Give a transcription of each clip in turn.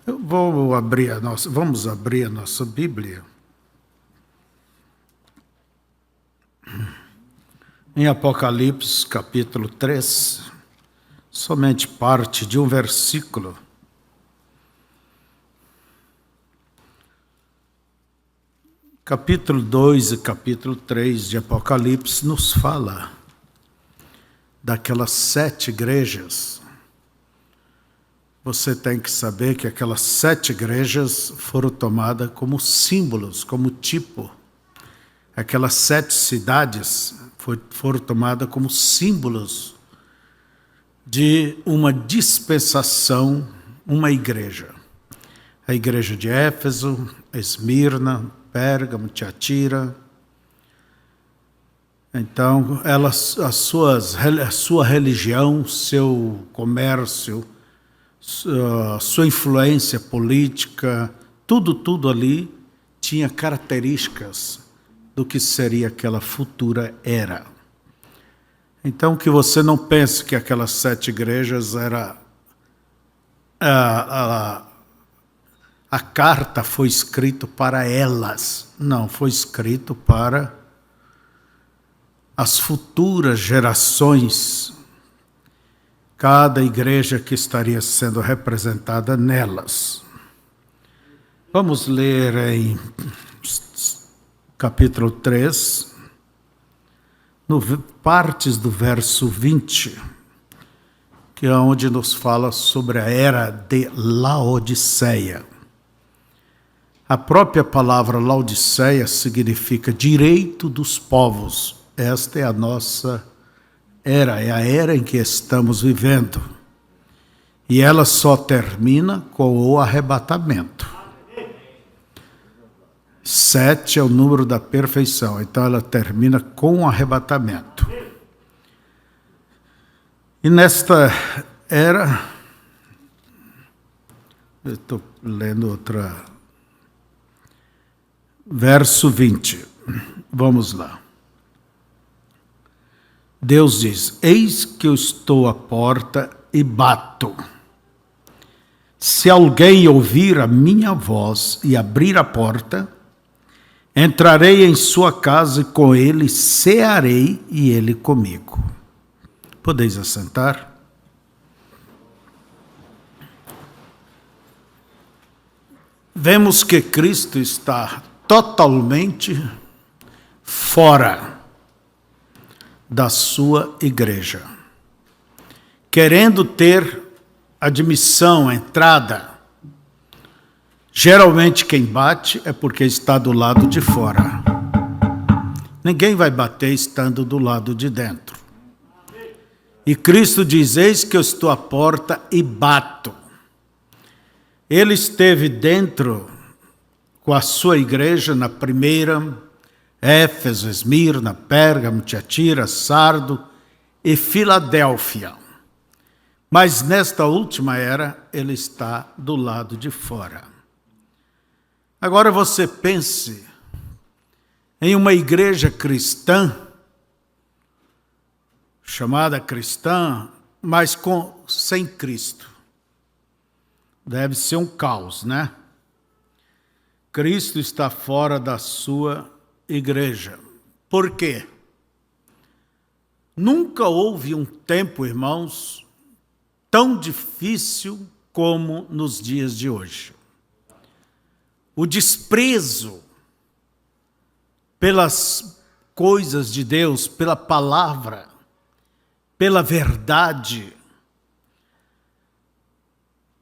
Vamos abrir a nossa Bíblia em Apocalipse, capítulo 3, somente parte de um versículo. Capítulo 2 e capítulo 3 de Apocalipse nos fala daquelas 7 igrejas. Você tem que saber que aquelas 7 igrejas foram tomadas como símbolos, como tipo. Aquelas 7 cidades foram tomadas como símbolos de uma dispensação, uma igreja. A igreja de Éfeso, Esmirna, Pérgamo, Tiatira. Então, a sua religião, seu comércio, sua influência política, tudo ali tinha características do que seria aquela futura era. Então, que você não pense que aquelas 7 igrejas era a carta foi escrita para elas. Não, foi escrito para as futuras gerações. Cada igreja que estaria sendo representada nelas. Vamos ler em capítulo 3, partes do verso 20, que é onde nos fala sobre a era de Laodiceia. A própria palavra Laodiceia significa direito dos povos. Esta é a nossa era, é a era em que estamos vivendo. E ela só termina com o arrebatamento. 7 é o número da perfeição, então ela termina com o arrebatamento. E nesta era, eu estou lendo outra. Verso 20, vamos lá. Deus diz: eis que eu estou à porta e bato. Se alguém ouvir a minha voz e abrir a porta, entrarei em sua casa e com ele cearei e ele comigo. Podeis assentar? Vemos que Cristo está totalmente fora da sua igreja, querendo ter admissão, entrada. Geralmente quem bate é porque está do lado de fora. Ninguém vai bater estando do lado de dentro. E Cristo diz: eis que eu estou à porta e bato. Ele esteve dentro com a sua igreja na primeira, Éfeso, Esmirna, Pérgamo, Tiatira, Sardo e Filadélfia. Mas nesta última era, ele está do lado de fora. Agora você pense em uma igreja cristã, chamada cristã, mas sem Cristo. Deve ser um caos, né? Cristo está fora da sua igreja. Por quê? Nunca houve um tempo, irmãos, tão difícil como nos dias de hoje. O desprezo pelas coisas de Deus, pela palavra, pela verdade,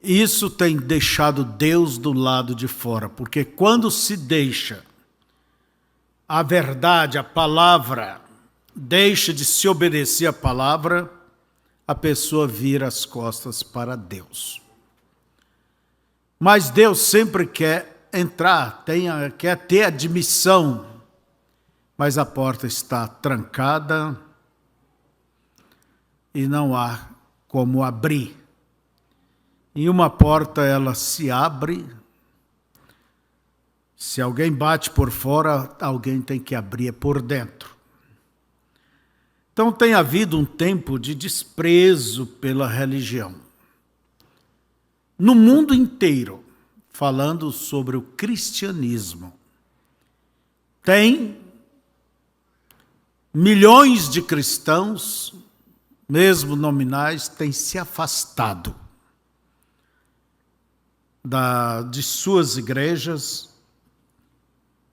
isso tem deixado Deus do lado de fora, porque quando se deixa a verdade, a palavra, deixa de se obedecer à palavra, a pessoa vira as costas para Deus. Mas Deus sempre quer entrar, quer ter admissão, mas a porta está trancada e não há como abrir. E uma porta, ela se abre. Se alguém bate por fora, alguém tem que abrir por dentro. Então tem havido um tempo de desprezo pela religião. no mundo inteiro, falando sobre o cristianismo. Tem milhões de cristãos, mesmo nominais, têm se afastado de suas igrejas.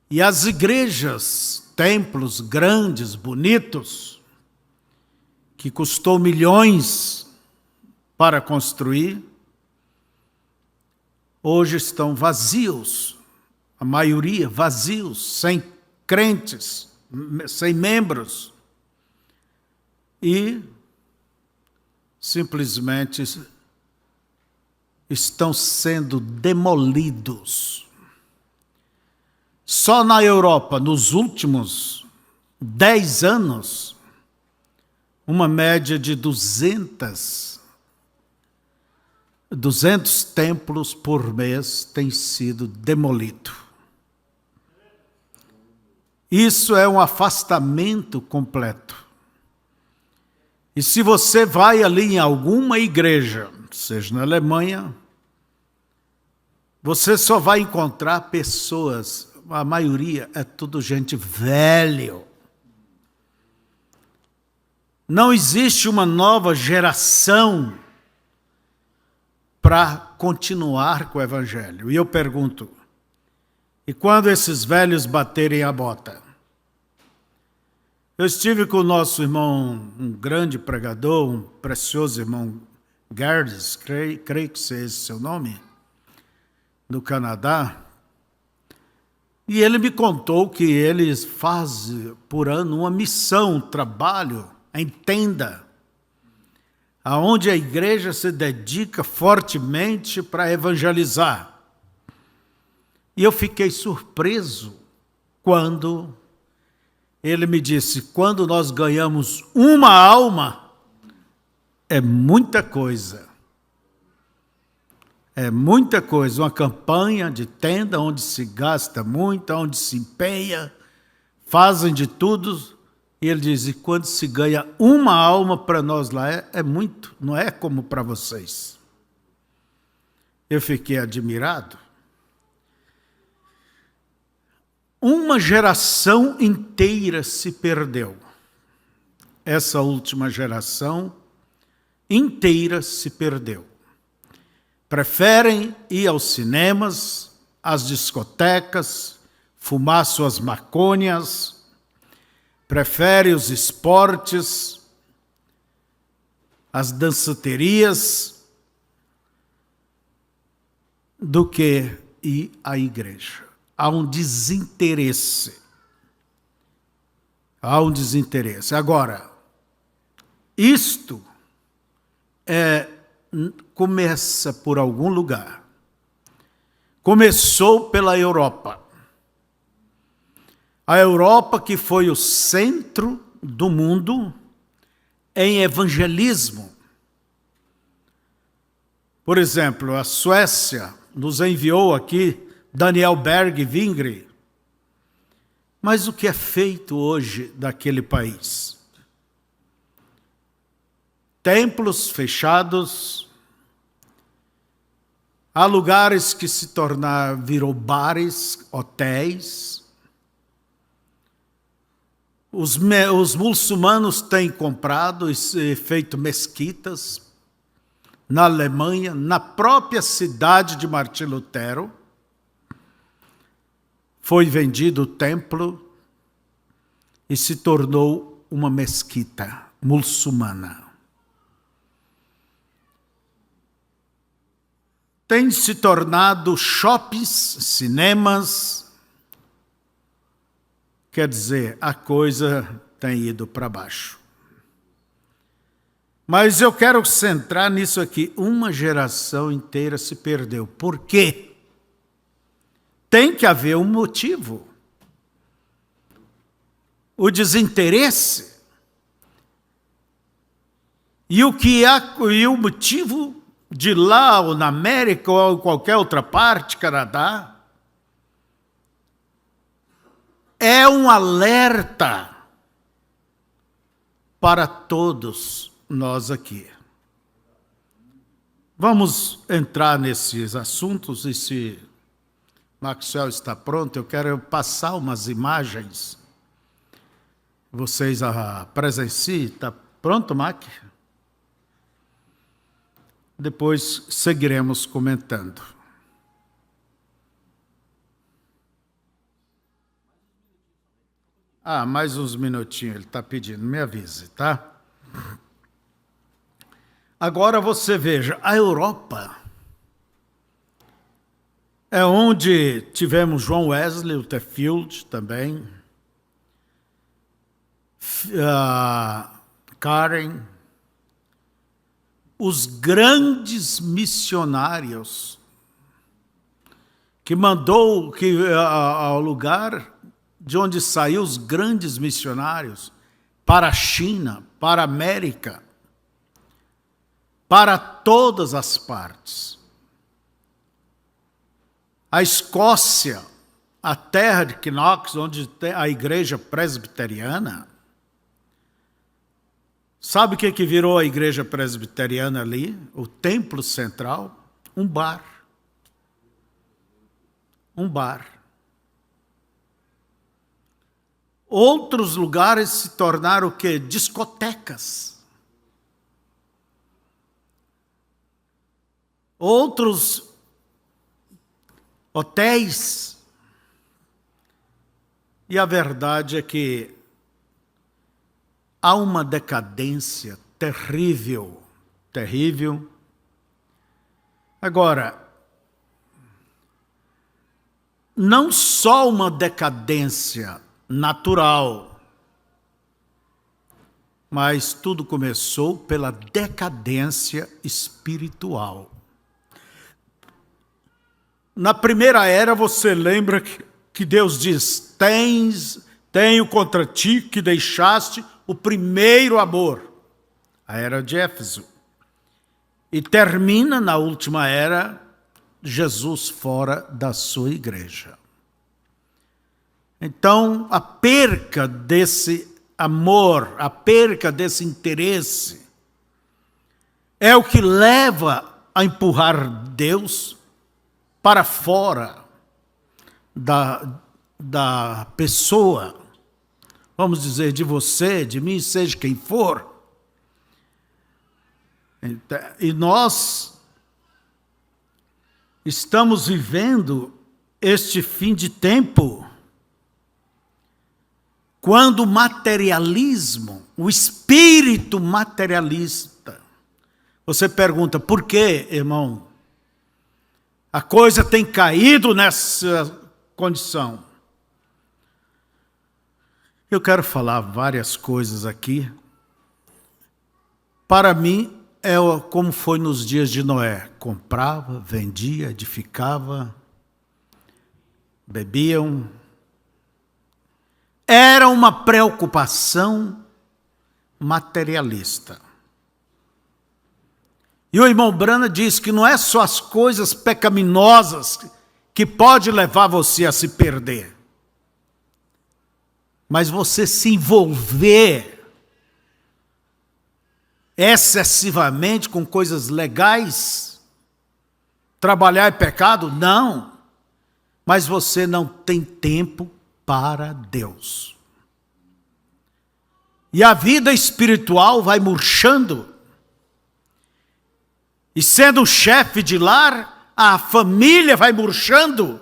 E as igrejas, templos grandes, bonitos, que custou milhões para construir, hoje estão vazios, a maioria vazios, sem crentes, sem membros, e simplesmente estão sendo demolidos. Só na Europa, nos últimos 10 anos, uma média de 200 templos por mês tem sido demolido. Isso é um afastamento completo. E se você vai ali em alguma igreja, seja na Alemanha, você só vai encontrar pessoas, a maioria é tudo gente velha. Não existe uma nova geração para continuar com o Evangelho. E eu pergunto, e quando esses velhos baterem a bota? Eu estive com o nosso irmão, um grande pregador, um precioso irmão Gerdes, creio que seja esse seu nome, no Canadá, e ele me contou que eles fazem por ano uma missão, um trabalho em tenda, aonde a igreja se dedica fortemente para evangelizar. E eu fiquei surpreso quando ele me disse, quando nós ganhamos uma alma, é muita coisa. É muita coisa, uma campanha de tenda onde se gasta muito, onde se empenha, fazem de tudo. E ele diz, e quando se ganha uma alma para nós lá, é muito, não é como para vocês. Eu fiquei admirado. Uma geração inteira se perdeu. Essa última geração inteira se perdeu. Preferem ir aos cinemas, às discotecas, fumar suas maconhas, preferem os esportes, as danceterias, do que ir à igreja. Há um desinteresse. Há um desinteresse. Agora, isto começa por algum lugar. Começou pela Europa. A Europa que foi o centro do mundo em evangelismo. Por exemplo, a Suécia nos enviou aqui Daniel Berg Vingre. Mas o que é feito hoje daquele país? Templos fechados, há lugares que virou bares, hotéis. Os muçulmanos têm comprado e feito mesquitas na Alemanha, na própria cidade de Martim Lutero. Foi vendido o templo e se tornou uma mesquita muçulmana. Tem se tornado shoppings, cinemas. Quer dizer, a coisa tem ido para baixo. Mas eu quero centrar nisso aqui. Uma geração inteira se perdeu. Por quê? Tem que haver um motivo. O desinteresse. E o motivo de lá, ou na América, ou em qualquer outra parte, Canadá, é um alerta para todos nós aqui. Vamos entrar nesses assuntos e se Maxwell está pronto, eu quero passar umas imagens. Vocês presenciem. Está pronto, Mac? Depois seguiremos comentando. Mais uns minutinhos, ele está pedindo, me avise, tá? Agora você veja, a Europa é onde tivemos John Wesley, o Tefield também, Karen, os grandes missionários que mandou ao lugar de onde saíram os grandes missionários, para a China, para a América, para todas as partes. A Escócia, a terra de Knox, onde tem a igreja presbiteriana. Sabe o que virou a igreja presbiteriana ali? O templo central? Um bar. Um bar. Outros lugares se tornaram o quê? Discotecas. Outros hotéis. E a verdade é que há uma decadência terrível, terrível. Agora, não só uma decadência natural, mas tudo começou pela decadência espiritual. Na primeira era, você lembra que Deus diz: tenho contra ti que deixaste o primeiro amor, a era de Éfeso. E termina na última era, Jesus fora da sua igreja. Então, a perca desse amor, a perca desse interesse, é o que leva a empurrar Deus para fora da pessoa, vamos dizer, de você, de mim, seja quem for. E nós estamos vivendo este fim de tempo, quando o materialismo, o espírito materialista, você pergunta, por quê, irmão? A coisa tem caído nessa condição. Eu quero falar várias coisas aqui. Para mim, é como foi nos dias de Noé. Comprava, vendia, edificava, bebiam. Era uma preocupação materialista. E o irmão Branham diz que não é só as coisas pecaminosas que pode levar você a se perder, mas você se envolver excessivamente com coisas legais. Trabalhar é pecado? Não. Mas você não tem tempo para Deus. E a vida espiritual vai murchando. E sendo chefe de lar, a família vai murchando,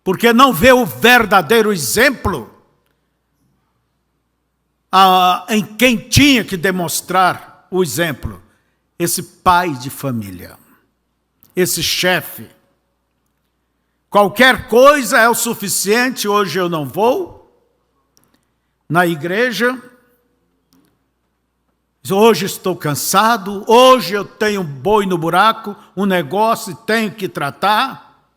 porque não vê o verdadeiro exemplo em quem tinha que demonstrar o exemplo. Esse pai de família, esse chefe. Qualquer coisa é o suficiente. Hoje eu não vou na igreja. Hoje estou cansado. Hoje eu tenho um boi no buraco, um negócio e tenho que tratar.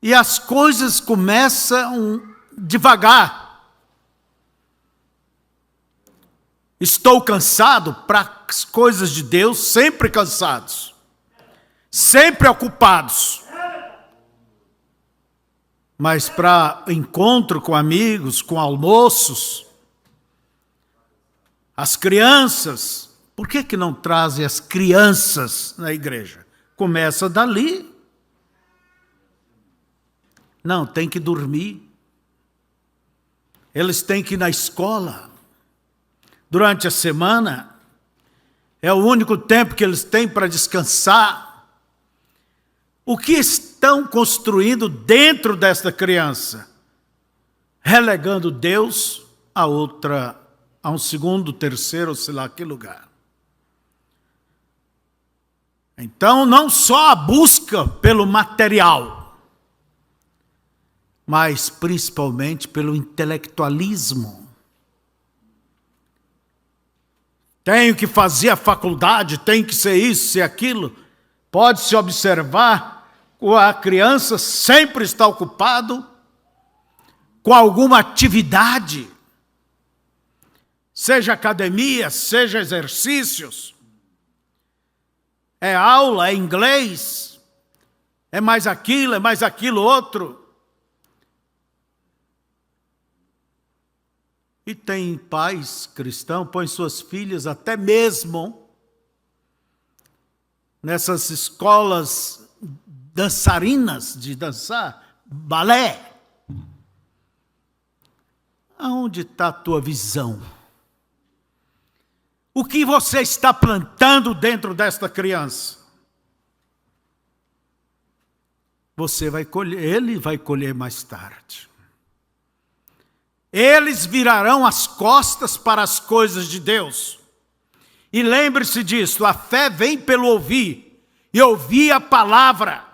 E as coisas começam devagar. Estou cansado para as coisas de Deus, sempre cansados. Sempre ocupados. Mas para encontro com amigos, com almoços, As crianças, por que não trazem as crianças na igreja? Começa dali. Não, tem que dormir. Eles têm que ir na escola. Durante a semana, é o único tempo que eles têm para descansar. O que estão construindo dentro desta criança? Relegando Deus a um segundo, terceiro, sei lá que lugar. Então, não só a busca pelo material, mas principalmente pelo intelectualismo. Tenho que fazer a faculdade, tem que ser isso, ser aquilo. Pode-se observar que a criança sempre está ocupado com alguma atividade, seja academia, seja exercícios, é aula, é inglês, é mais aquilo outro. E tem pais cristãos, põem suas filhas até mesmo nessas escolas dançarinas de dançar, balé. Aonde está a tua visão? O que você está plantando dentro desta criança? Você vai colher, ele vai colher mais tarde. Eles virarão as costas para as coisas de Deus. E lembre-se disso, a fé vem pelo ouvir, e ouvir a palavra.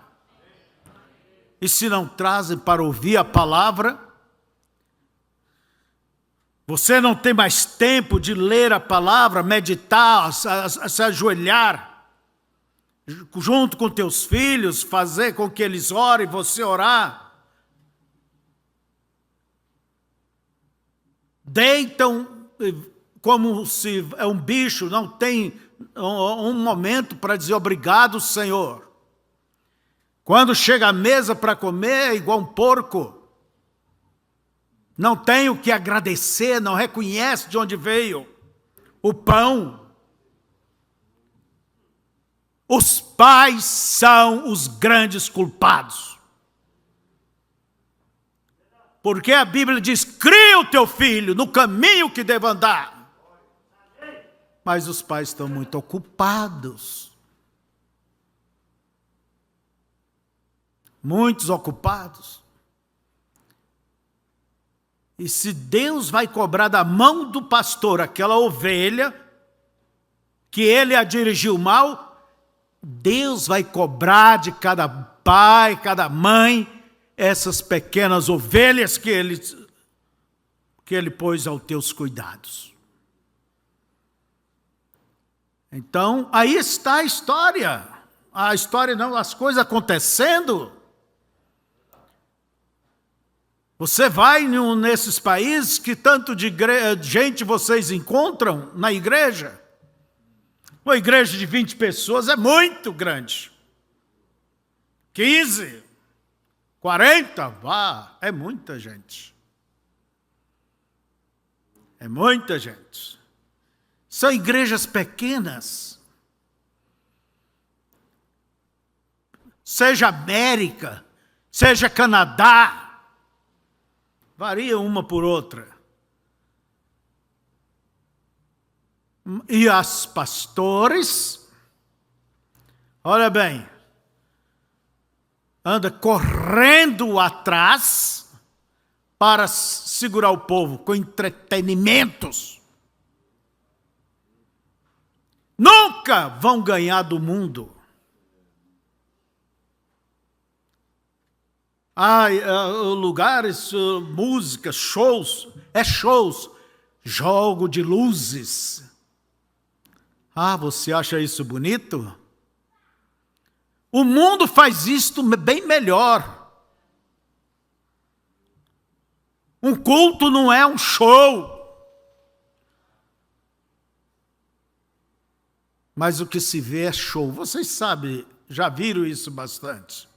E se não trazem para ouvir a palavra, você não tem mais tempo de ler a palavra, meditar, se ajoelhar, junto com teus filhos, fazer com que eles orem, você orar. Deitam como se é um bicho, não tem um momento para dizer obrigado, Senhor. Quando chega à mesa para comer, é igual um porco. Não tem o que agradecer, não reconhece de onde veio o pão. Os pais são os grandes culpados. Porque a Bíblia diz, cria o teu filho no caminho que deve andar. Mas os pais estão muito ocupados. Muitos ocupados. E se Deus vai cobrar da mão do pastor aquela ovelha, que ele a dirigiu mal, Deus vai cobrar de cada pai, cada mãe, essas pequenas ovelhas que ele pôs aos teus cuidados. Então, aí está a história. A história não, as coisas acontecendo. Você vai nesses países que tanto de gente vocês encontram na igreja. Uma igreja de 20 pessoas é muito grande. 15, 40, é muita gente. É muita gente. São igrejas pequenas. Seja América, seja Canadá. Varia uma por outra. E as pastores, olha bem, anda correndo atrás para segurar o povo com entretenimentos. Nunca vão ganhar do mundo. Lugares, músicas, shows, jogo de luzes. Você acha isso bonito? O mundo faz isto bem melhor. Um culto não é um show. Mas o que se vê é show. Vocês sabem, já viram isso bastante.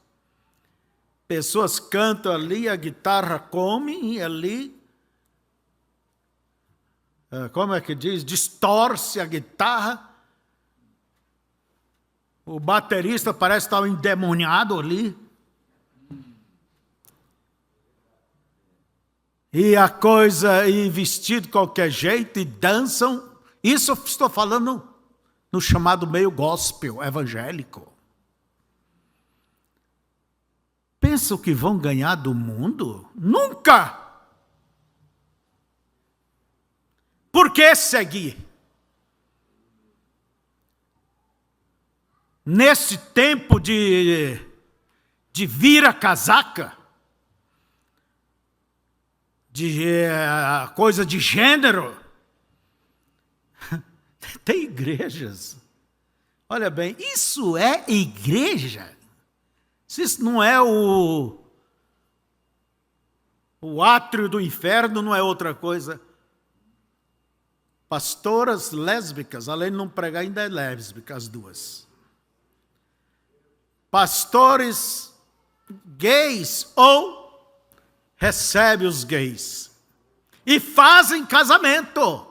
Pessoas cantam ali, a guitarra come e ali como é que diz? Distorce a guitarra. O baterista parece estar endemoniado ali. E a coisa, e vestido de qualquer jeito, e dançam. Isso eu estou falando no chamado meio gospel, evangélico. Pensam que vão ganhar do mundo? Nunca! Por que seguir? Nesse tempo de vira-casaca, de coisa de gênero, tem igrejas. Olha bem, isso é igreja. Se isso não é o átrio do inferno, não é outra coisa. Pastoras lésbicas, além de não pregar, ainda é lésbica as duas. Pastores gays ou recebe os gays e fazem casamento.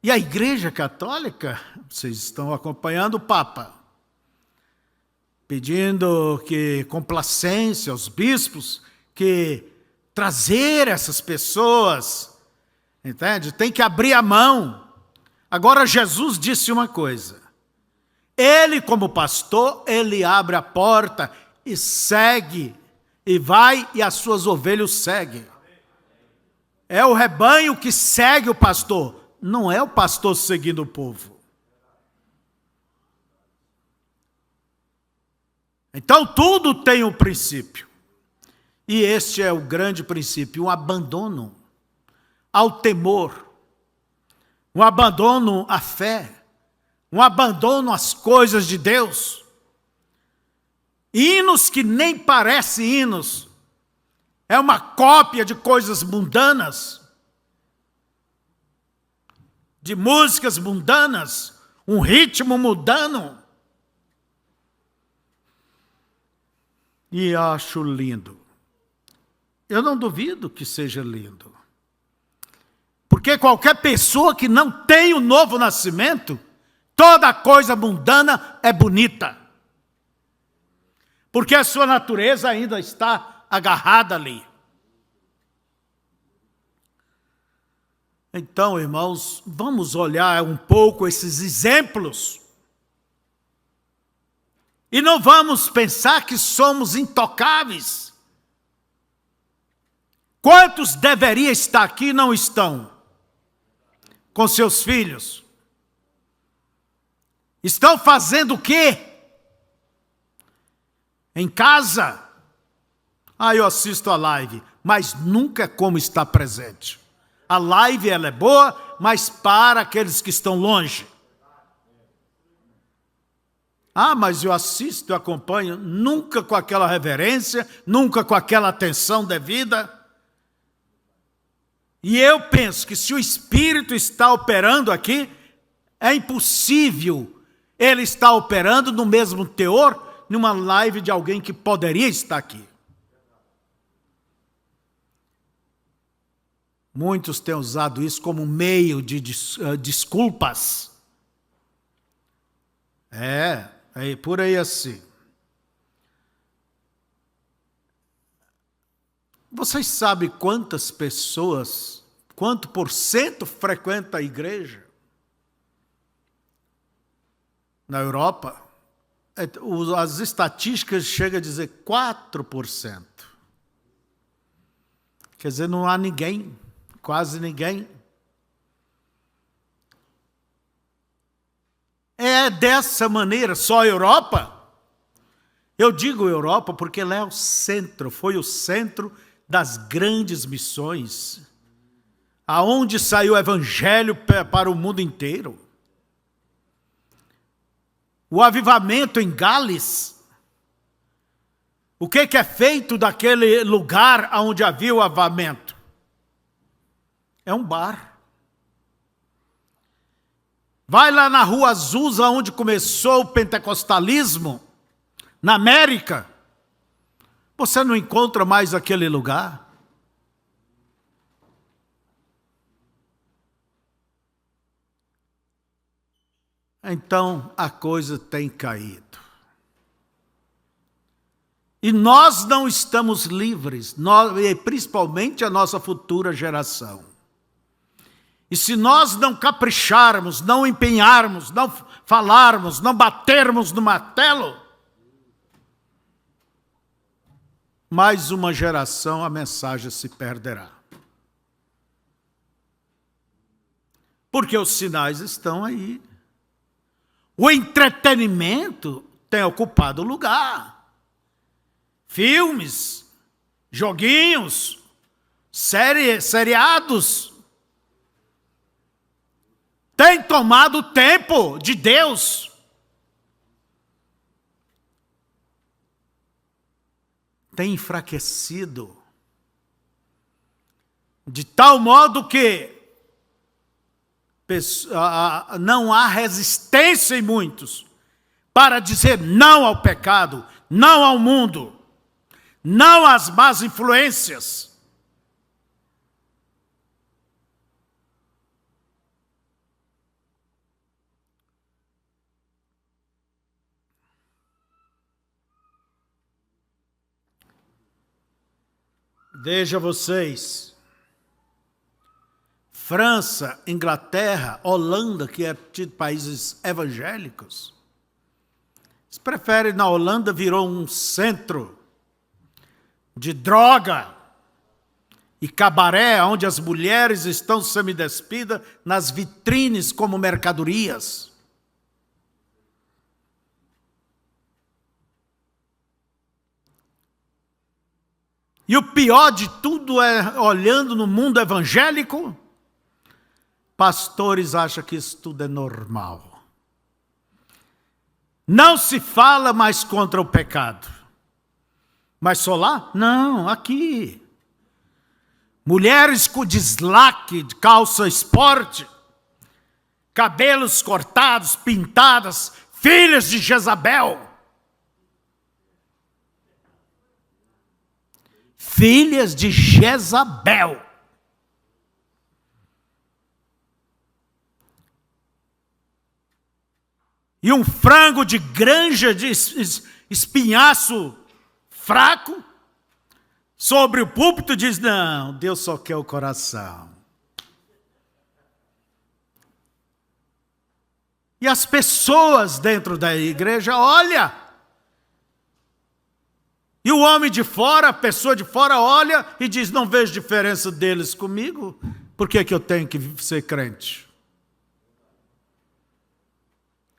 E a Igreja Católica, vocês estão acompanhando o Papa, pedindo que complacência aos bispos, que trazer essas pessoas, entende? Tem que abrir a mão. Agora Jesus disse uma coisa. Ele, como pastor, ele abre a porta e segue, e vai e as suas ovelhas seguem. É o rebanho que segue o pastor, não é o pastor seguindo o povo. Então tudo tem um princípio. E este é o grande princípio, um abandono ao temor, um abandono à fé, um abandono às coisas de Deus. Hinos que nem parecem hinos, é uma cópia de coisas mundanas, de músicas mundanas, um ritmo mundano. E acho lindo. Eu não duvido que seja lindo. Porque qualquer pessoa que não tem o novo nascimento, toda coisa mundana é bonita. Porque a sua natureza ainda está agarrada ali. Então, irmãos, vamos olhar um pouco esses exemplos. E não vamos pensar que somos intocáveis. Quantos deveriam estar aqui e não estão? Com seus filhos. Estão fazendo o quê? Em casa? Eu assisto a live, mas nunca é como estar presente. A live ela é boa, mas para aqueles que estão longe. Mas eu assisto, eu acompanho, nunca com aquela reverência, nunca com aquela atenção devida. E eu penso que se o Espírito está operando aqui, é impossível ele estar operando no mesmo teor numa live de alguém que poderia estar aqui. Muitos têm usado isso como meio de desculpas. É por aí assim. Vocês sabem quantas pessoas, quanto por cento frequenta a igreja? Na Europa, as estatísticas chegam a dizer 4%. Quer dizer, não há ninguém, quase ninguém. É dessa maneira, só a Europa? Eu digo Europa porque ela é o centro, foi o centro das grandes missões, aonde saiu o evangelho para o mundo inteiro. O avivamento em Gales, o que é feito daquele lugar onde havia o avivamento? É um bar. Vai lá na Rua Azusa, onde começou o pentecostalismo, na América, você não encontra mais aquele lugar. então a coisa tem caído. E nós não estamos livres, e principalmente a nossa futura geração. E se nós não capricharmos, não empenharmos, não falarmos, não batermos no martelo, mais uma geração a mensagem se perderá. Porque os sinais estão aí. O entretenimento tem ocupado o lugar. Filmes, joguinhos, seriados. Tem tomado o tempo de Deus. Tem enfraquecido. De tal modo que não há resistência em muitos para dizer não ao pecado, não ao mundo, não às más influências. Veja vocês, França, Inglaterra, Holanda, que é tido países evangélicos, eles preferem, na Holanda virou um centro de droga e cabaré, onde as mulheres estão semidespidas nas vitrines como mercadorias. E o pior de tudo é, olhando no mundo evangélico, pastores acham que isso tudo é normal. Não se fala mais contra o pecado. Mas só lá? Não, aqui. Mulheres com deslaque, de calça esporte, cabelos cortados, pintadas, filhas de Jezabel. Filhas de Jezabel. E um frango de granja de espinhaço fraco, sobre o púlpito diz, não, Deus só quer o coração. E as pessoas dentro da igreja, olha. E o homem de fora, a pessoa de fora olha e diz, não vejo diferença deles comigo, por que eu tenho que ser crente?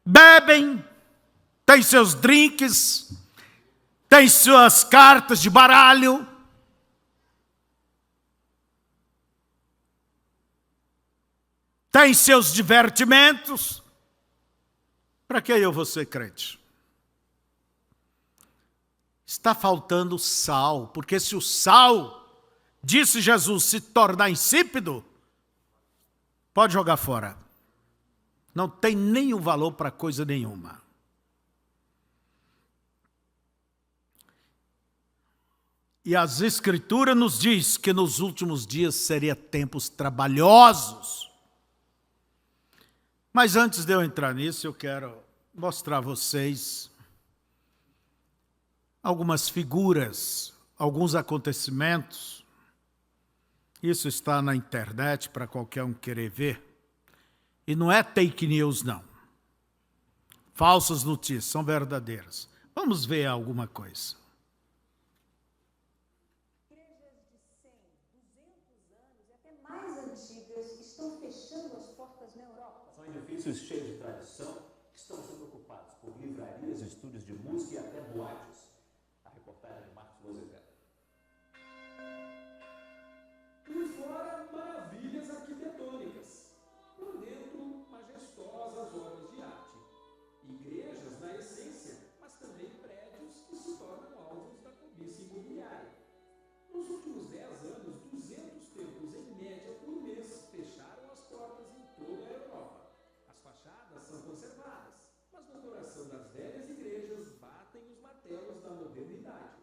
Bebem, têm seus drinks, têm suas cartas de baralho, têm seus divertimentos. Para que eu vou ser crente? Está faltando sal, porque se o sal, disse Jesus, se tornar insípido, pode jogar fora. Não tem nenhum valor para coisa nenhuma. E as Escrituras nos diz que nos últimos dias seria tempos trabalhosos. Mas antes de eu entrar nisso, eu quero mostrar a vocês algumas figuras, alguns acontecimentos. Isso está na internet para qualquer um querer ver. E não é fake news, não. Falsas notícias, são verdadeiras. Vamos ver alguma coisa. Igrejas de 100, 200 anos e até mais antigas estão fechando as portas na Europa. São edifícios cheios de tradição que estão sendo ocupados por livrarias, estúdios de música e até boates. A reportagem de Marcos Rosegano. Por fora, maravilhas arquitetônicas. Por dentro, majestosas obras de arte. Igrejas na essência, mas também prédios que se tornam alvos da cobiça imobiliária. Nos últimos 10 anos, 200 templos em média por mês fecharam as portas em toda a Europa. As fachadas são conservadas, mas no coração das velhas igrejas batem os martelos da modernidade.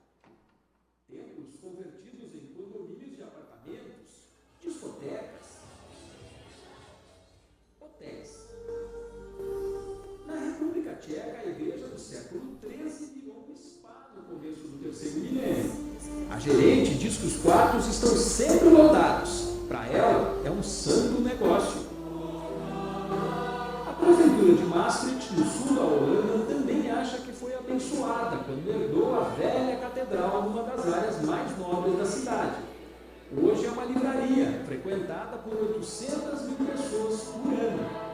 diz que os quartos estão sempre lotados. Para ela, é um santo negócio. A prefeitura de Maastricht, no sul da Holanda, também acha que foi abençoada quando herdou a velha catedral numa das áreas mais nobres da cidade. Hoje é uma livraria, frequentada por 800 mil pessoas por ano.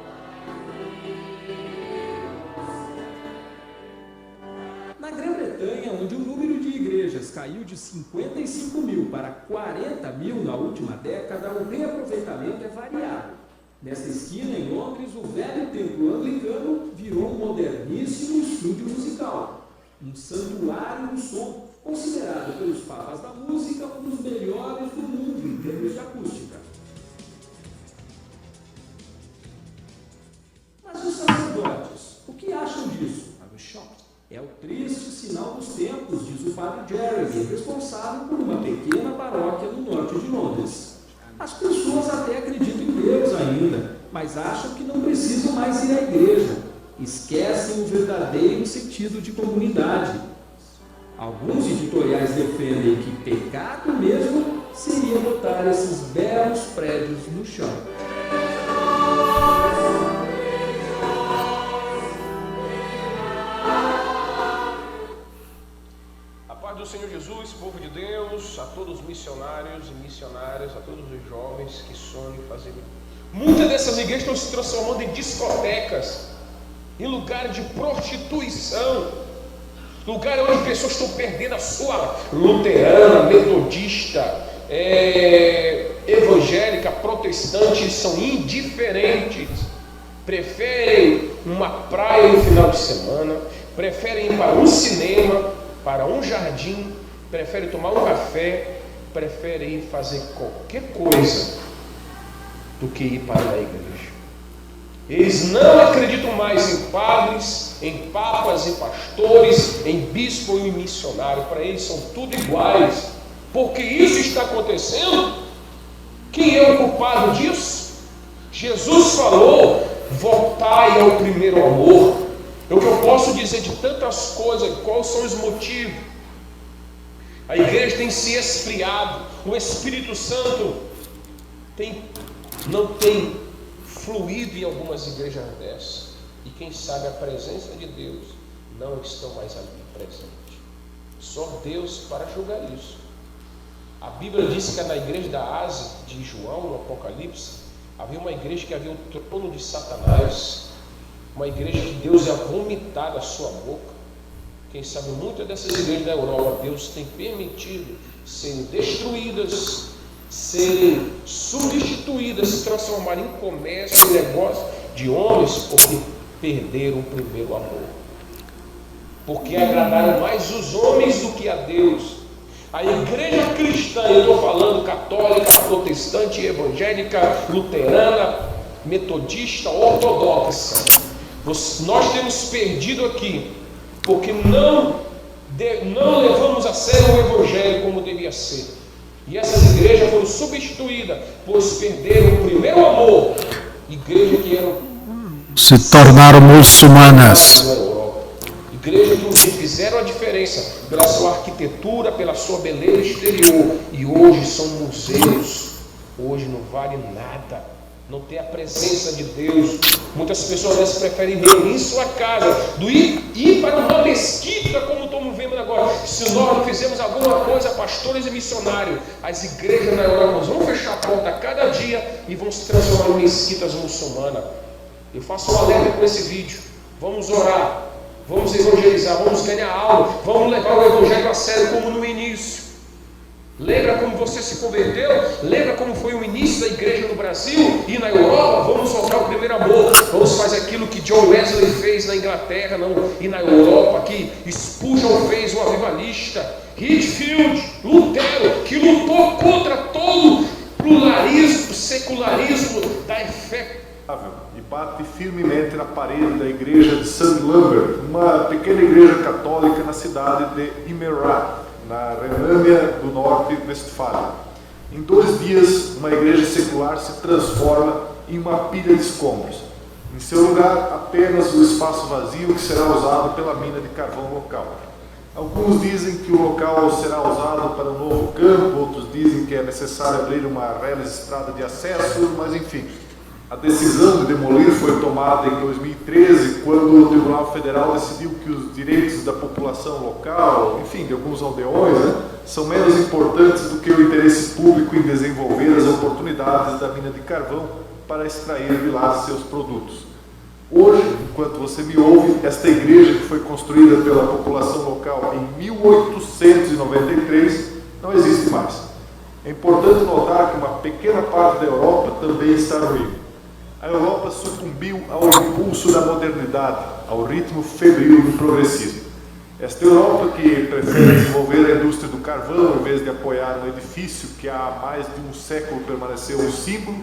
Na Grã-Bretanha, onde o número de igrejas caiu de 55 mil para 40 mil na última década, o reaproveitamento é variado. Nesta esquina, em Londres, o velho templo anglicano virou um moderníssimo estúdio musical, um santuário do som, considerado pelos papas da música um dos melhores do mundo em termos de acústica. Mas os sacerdotes, o que acham disso? É o triste sinal dos tempos, diz o padre Jeremy, responsável por uma pequena paróquia no norte de Londres. As pessoas até acreditam em Deus ainda, mas acham que não precisam mais ir à igreja. Esquecem o verdadeiro sentido de comunidade. Alguns editoriais defendem que pecado mesmo seria botar esses belos prédios no chão. Do Senhor Jesus, povo de Deus, a todos os missionários e missionárias, a todos os jovens que sonham em fazer. Muitas dessas igrejas estão se transformando em discotecas, em lugares de prostituição, lugares onde pessoas estão perdendo a sua luterana, metodista, evangélica, protestante, são indiferentes, preferem uma praia no final de semana, preferem ir para um cinema, para um jardim, prefere tomar um café, prefere ir fazer qualquer coisa do que ir para a igreja. Eles não acreditam mais em padres, em papas, em pastores, em bispo e em missionário. Para eles são tudo iguais. Porque isso está acontecendo. Quem é o culpado disso? Jesus falou: voltai ao primeiro amor. O que eu posso dizer de tantas coisas, quais são os motivos? A igreja tem se esfriado, o Espírito Santo não tem fluído em algumas igrejas dessas, e quem sabe a presença de Deus não estão mais ali presente. Só Deus para julgar isso. A Bíblia diz que na igreja da Ásia, de João, no Apocalipse, havia uma igreja que havia o trono de Satanás, uma igreja que Deus ia vomitar da sua boca. Quem sabe muitas dessas igrejas da Europa, Deus tem permitido serem destruídas, serem substituídas, se transformarem em comércio, em negócio de homens, porque perderam o primeiro amor, porque agradaram mais os homens do que a Deus. A igreja cristã, eu estou falando católica, protestante, evangélica, luterana, metodista, ortodoxa, nós temos perdido aqui, porque não levamos a sério o evangelho como devia ser. E essas igrejas foram substituídas, pois perderam o primeiro amor. Igrejas que eram se tornaram muçulmanas. Igrejas que fizeram a diferença pela sua arquitetura, pela sua beleza exterior, e hoje são museus. Hoje não vale nada. Não tem a presença de Deus. Muitas pessoas preferem reunir em sua casa do ir para uma mesquita, como estamos vendo agora. Se nós não fizermos alguma coisa, pastores e missionários, as igrejas na Europa vão fechar a porta a cada dia e vão se transformar em mesquitas muçulmanas. Eu faço um alerta com esse vídeo. Vamos orar, vamos evangelizar, vamos ganhar alma, vamos levar o evangelho a sério como no início. Lembra como você se converteu? Lembra como foi o início da igreja no Brasil e na Europa? Vamos voltar ao primeiro amor. Vamos fazer aquilo que John Wesley fez na Inglaterra e na Europa, que Spurgeon fez, um avivalista, Whitefield, Lutero, que lutou contra todo pluralismo, secularismo da fé. E bate firmemente na parede da igreja de St. Lambert, uma pequena igreja católica na cidade de Imerá, na Renânia do Norte, Westfália. Em 2 dias, uma igreja secular se transforma em uma pilha de escombros. Em seu lugar, apenas o espaço vazio que será usado pela mina de carvão local. Alguns dizem que o local será usado para um novo campo, outros dizem que é necessário abrir uma reles estrada de acesso, mas enfim. A decisão de demolir foi tomada em 2013, quando o Tribunal Federal decidiu que os direitos da população local, enfim, de alguns aldeões, são menos importantes do que o interesse público em desenvolver as oportunidades da mina de carvão para extrair de lá seus produtos. Hoje, enquanto você me ouve, esta igreja que foi construída pela população local em 1893 não existe mais. É importante notar que uma pequena parte da Europa também está ruim. A Europa sucumbiu ao impulso da modernidade, ao ritmo febril do progressismo. Esta Europa que prefere desenvolver a indústria do carvão em vez de apoiar um edifício que há mais de um século permaneceu um símbolo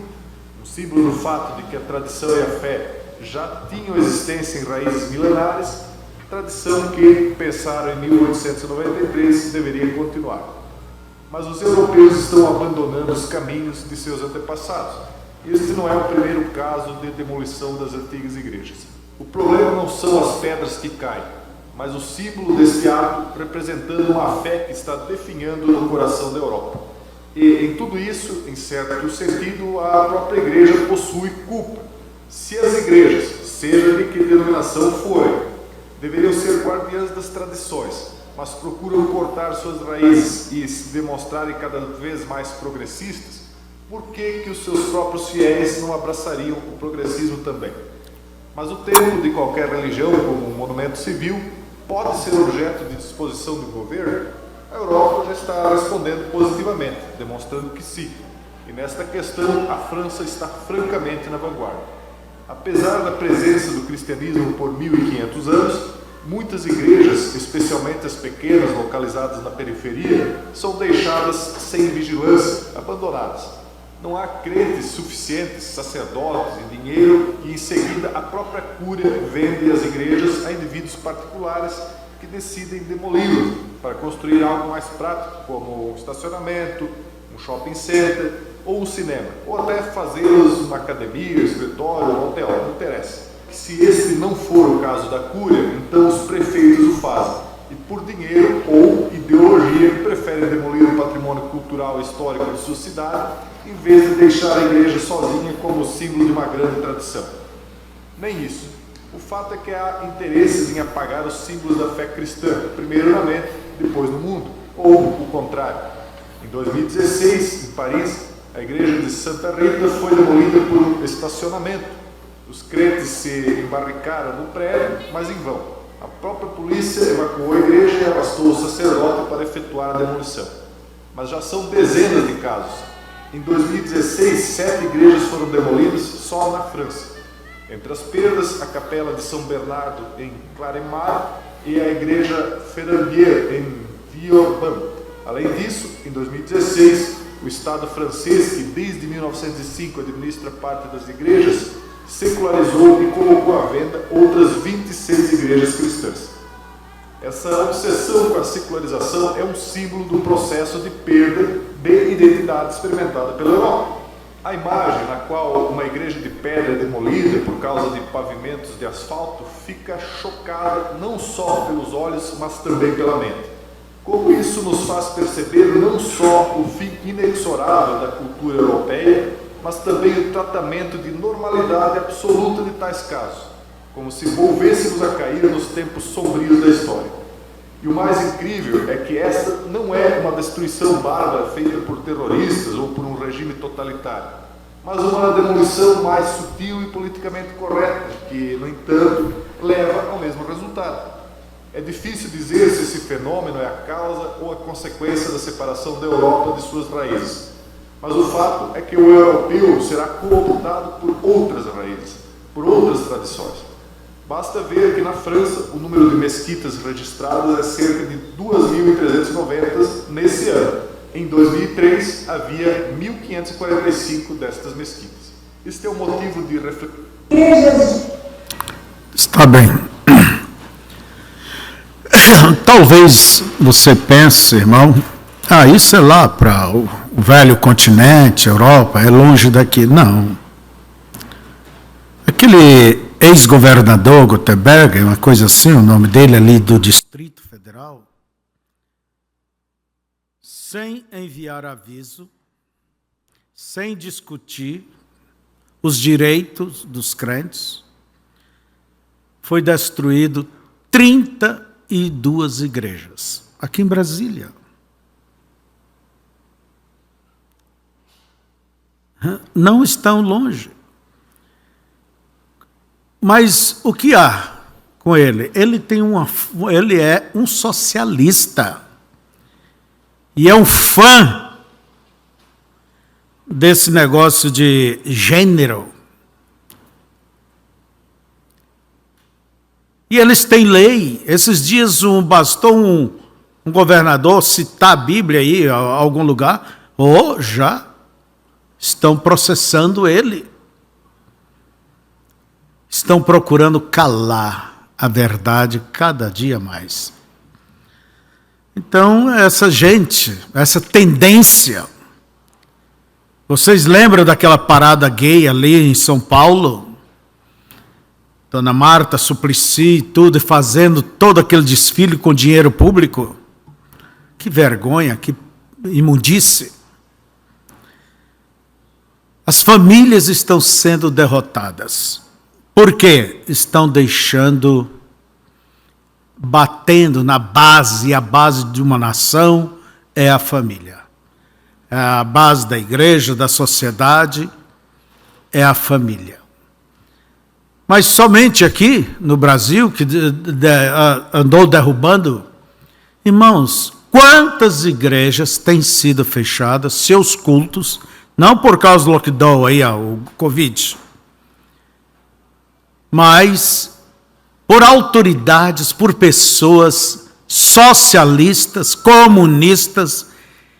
do fato de que a tradição e a fé já tinham existência em raízes milenares, tradição que, pensaram em 1893, deveria continuar. Mas os europeus estão abandonando os caminhos de seus antepassados. Este não é o primeiro caso de demolição das antigas igrejas. O problema não são as pedras que caem, mas o símbolo deste ato representando uma fé que está definhando no coração da Europa. E em tudo isso, em certo sentido, a própria igreja possui culpa. Se as igrejas, seja de que denominação forem, deveriam ser guardiãs das tradições, mas procuram cortar suas raízes e se demonstrarem cada vez mais progressistas, por que os seus próprios fiéis não abraçariam o progressismo também? Mas o templo de qualquer religião, como um monumento civil, pode ser objeto de disposição do governo? A Europa já está respondendo positivamente, demonstrando que sim. E nesta questão, a França está francamente na vanguarda. Apesar da presença do cristianismo por 1500 anos, muitas igrejas, especialmente as pequenas localizadas na periferia, são deixadas sem vigilância, abandonadas. Não há crentes suficientes, sacerdotes e dinheiro, e em seguida a própria cúria vende as igrejas a indivíduos particulares que decidem demoli-las para construir algo mais prático, como um estacionamento, um shopping center ou um cinema, ou até fazê-las uma academia, escritório ou hotel, não interessa. Se esse não for o caso da cúria, então os prefeitos o fazem, e por dinheiro ou ideologia preferem demolir o patrimônio cultural e histórico de sua cidade, em vez de deixar a igreja sozinha como símbolo de uma grande tradição. Nem isso. O fato é que há interesses em apagar os símbolos da fé cristã, primeiro na mente, depois no mundo, ou o contrário. Em 2016, em Paris, a igreja de Santa Rita foi demolida por um estacionamento. Os crentes se embarricaram no prédio, mas em vão. A própria polícia evacuou a igreja e arrastou o sacerdote para efetuar a demolição. Mas já são dezenas de casos. Em 2016, 7 igrejas foram demolidas só na França. Entre as perdas, a capela de São Bernardo em Claremont e a igreja Ferrandier em Villeurbanne. Além disso, em 2016, o Estado francês, que desde 1905 administra parte das igrejas, secularizou e colocou à venda outras 26 igrejas cristãs. Essa obsessão com a secularização é um símbolo do processo de perda de identidade experimentada pela Europa. A imagem na qual uma igreja de pedra é demolida por causa de pavimentos de asfalto fica chocada não só pelos olhos, mas também pela mente. Como isso nos faz perceber não só o fim inexorável da cultura europeia, mas também o tratamento de normalidade absoluta de tais casos, como se volvêssemos a cair nos tempos sombrios da história. E o mais incrível é que esta não é uma destruição bárbara feita por terroristas ou por um regime totalitário, mas uma demolição mais sutil e politicamente correta, que, no entanto, leva ao mesmo resultado. É difícil dizer se esse fenômeno é a causa ou a consequência da separação da Europa de suas raízes. Mas o fato é que o europeu será cooptado por outras raízes, por outras tradições. Basta ver que na França o número de mesquitas registradas é cerca de 2.390 nesse ano. Em 2003 havia 1.545 destas mesquitas. Este é um motivo de reflexão. Está bem. Talvez você pense, irmão, isso é lá para o velho continente, Europa, é longe daqui. Não. Aquele ex-governador Gutenberg, uma coisa assim, o nome dele ali do Distrito Federal, sem enviar aviso, sem discutir os direitos dos crentes, foi destruído 32 igrejas, aqui em Brasília. Não estão longe. Mas o que há com ele? Ele é um socialista. E é um fã desse negócio de gênero. E eles têm lei. Esses dias bastou um governador citar a Bíblia aí, a algum lugar, ou já estão processando ele. Estão procurando calar a verdade cada dia mais. Então, essa gente, essa tendência. Vocês lembram daquela parada gay ali em São Paulo? Dona Marta Suplicy e tudo, fazendo todo aquele desfile com dinheiro público? Que vergonha, que imundície. As famílias estão sendo derrotadas. Por quê? Estão batendo na base, e a base de uma nação é a família. A base da igreja, da sociedade, é a família. Mas somente aqui, no Brasil, que andou derrubando, irmãos, quantas igrejas têm sido fechadas, seus cultos, não por causa do lockdown aí, o Covid, mas por autoridades, por pessoas socialistas, comunistas,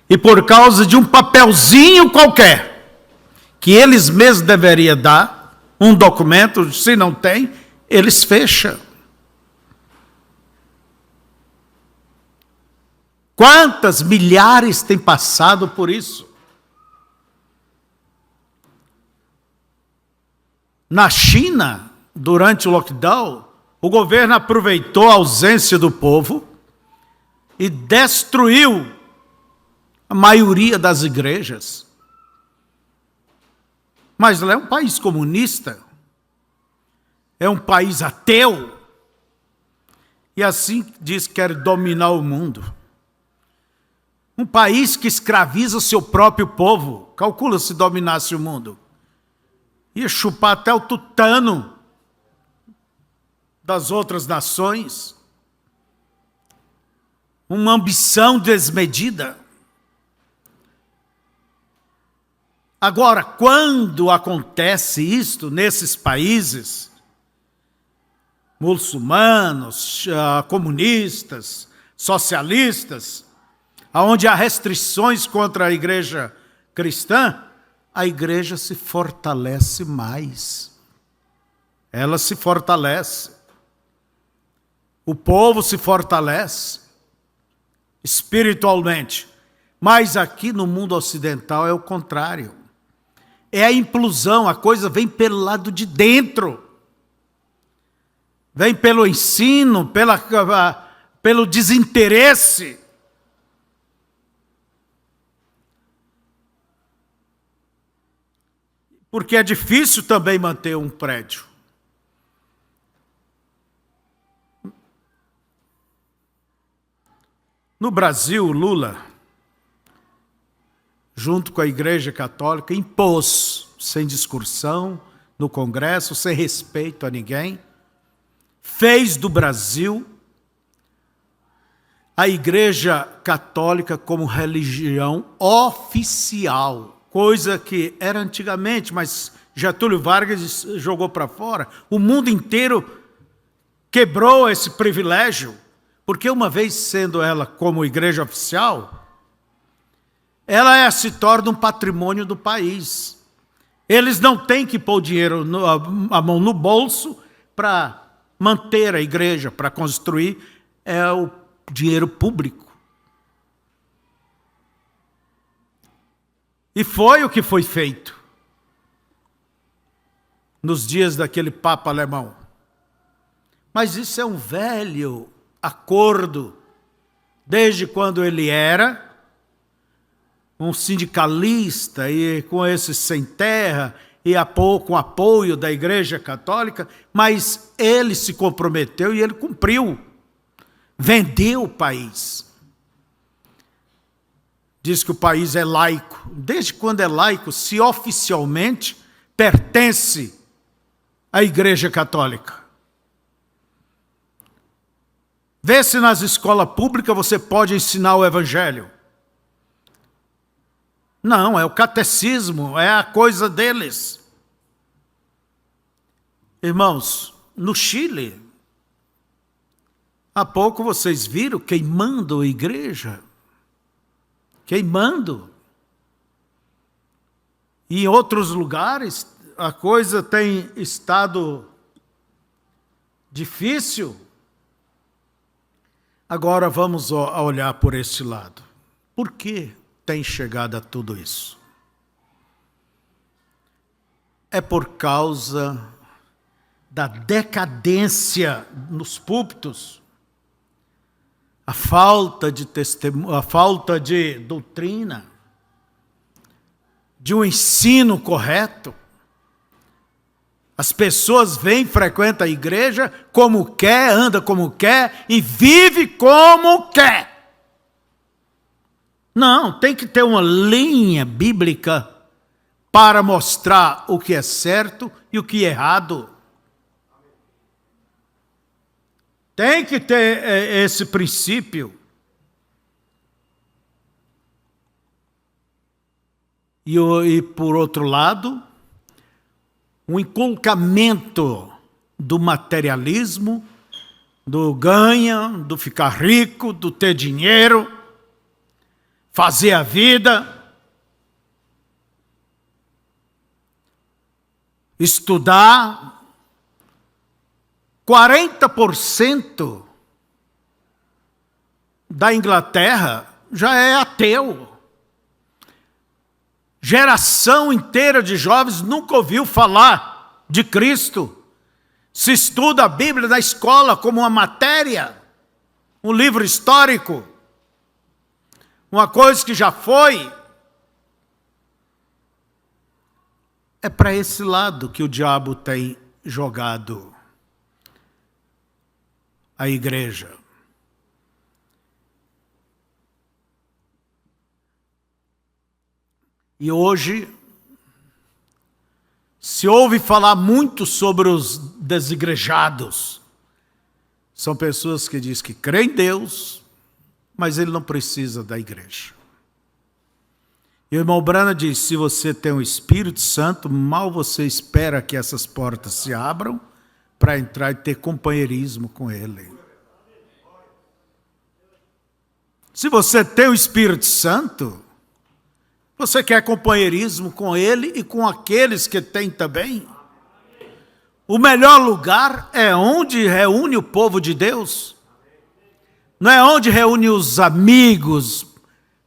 e por causa de um papelzinho qualquer, que eles mesmos deveriam dar, um documento, se não tem, eles fecham. Quantas milhares têm passado por isso? Na China, durante o lockdown, o governo aproveitou a ausência do povo e destruiu a maioria das igrejas. Mas lá é um país comunista, é um país ateu, e assim diz que quer dominar o mundo. Um país que escraviza o seu próprio povo. Calcula se dominasse o mundo. Ia chupar até o tutano das outras nações. Uma ambição desmedida. Agora, quando acontece isto nesses países muçulmanos, comunistas, socialistas, onde há restrições contra a igreja cristã, a igreja se fortalece mais. Ela se fortalece. O povo se fortalece espiritualmente. Mas aqui no mundo ocidental é o contrário. É a implosão, a coisa vem pelo lado de dentro. Vem pelo ensino, pelo desinteresse. Porque é difícil também manter um prédio. No Brasil, Lula, junto com a Igreja Católica, impôs, sem discussão, no Congresso, sem respeito a ninguém, fez do Brasil a Igreja Católica como religião oficial. Coisa que era antigamente, mas Getúlio Vargas jogou para fora. O mundo inteiro quebrou esse privilégio, porque uma vez sendo ela como igreja oficial, ela se torna um patrimônio do país. Eles não têm que pôr dinheiro, a mão no bolso para manter a igreja, para construir, é o dinheiro público. E foi o que foi feito nos dias daquele Papa alemão. Mas isso é um velho acordo, desde quando ele era um sindicalista e com esse sem terra e com apoio da Igreja Católica, mas ele se comprometeu e ele cumpriu. Vendeu o país. Diz que o país é laico. Desde quando é laico, se oficialmente pertence à Igreja Católica? Vê se nas escolas públicas você pode ensinar o Evangelho. Não, é o catecismo, é a coisa deles. Irmãos, no Chile, há pouco vocês viram queimando a igreja. Queimando. E em outros lugares, a coisa tem estado difícil. Agora vamos olhar por este lado. Por que tem chegado a tudo isso? É por causa da decadência nos púlpitos, a falta de testemunho, a falta de doutrina, de um ensino correto. As pessoas vêm, frequentam a igreja como quer, anda como quer e vive como quer. Não, tem que ter uma linha bíblica para mostrar o que é certo e o que é errado. Tem que ter esse princípio. E por outro lado, o inculcamento do materialismo, do ganha, do ficar rico, do ter dinheiro, fazer a vida, estudar. 40% da Inglaterra já é ateu. Geração inteira de jovens nunca ouviu falar de Cristo. Se estuda a Bíblia na escola como uma matéria, um livro histórico, uma coisa que já foi. É para esse lado que o diabo tem jogado a igreja. E hoje se ouve falar muito sobre os desigrejados. São pessoas que dizem que creem em Deus, mas ele não precisa da igreja. E o irmão Branham diz, se você tem o Espírito Santo, mal você espera que essas portas se abram para entrar e ter companheirismo com ele. Se você tem o Espírito Santo, você quer companheirismo com ele e com aqueles que têm também. O melhor lugar é onde reúne o povo de Deus. Não é onde reúne os amigos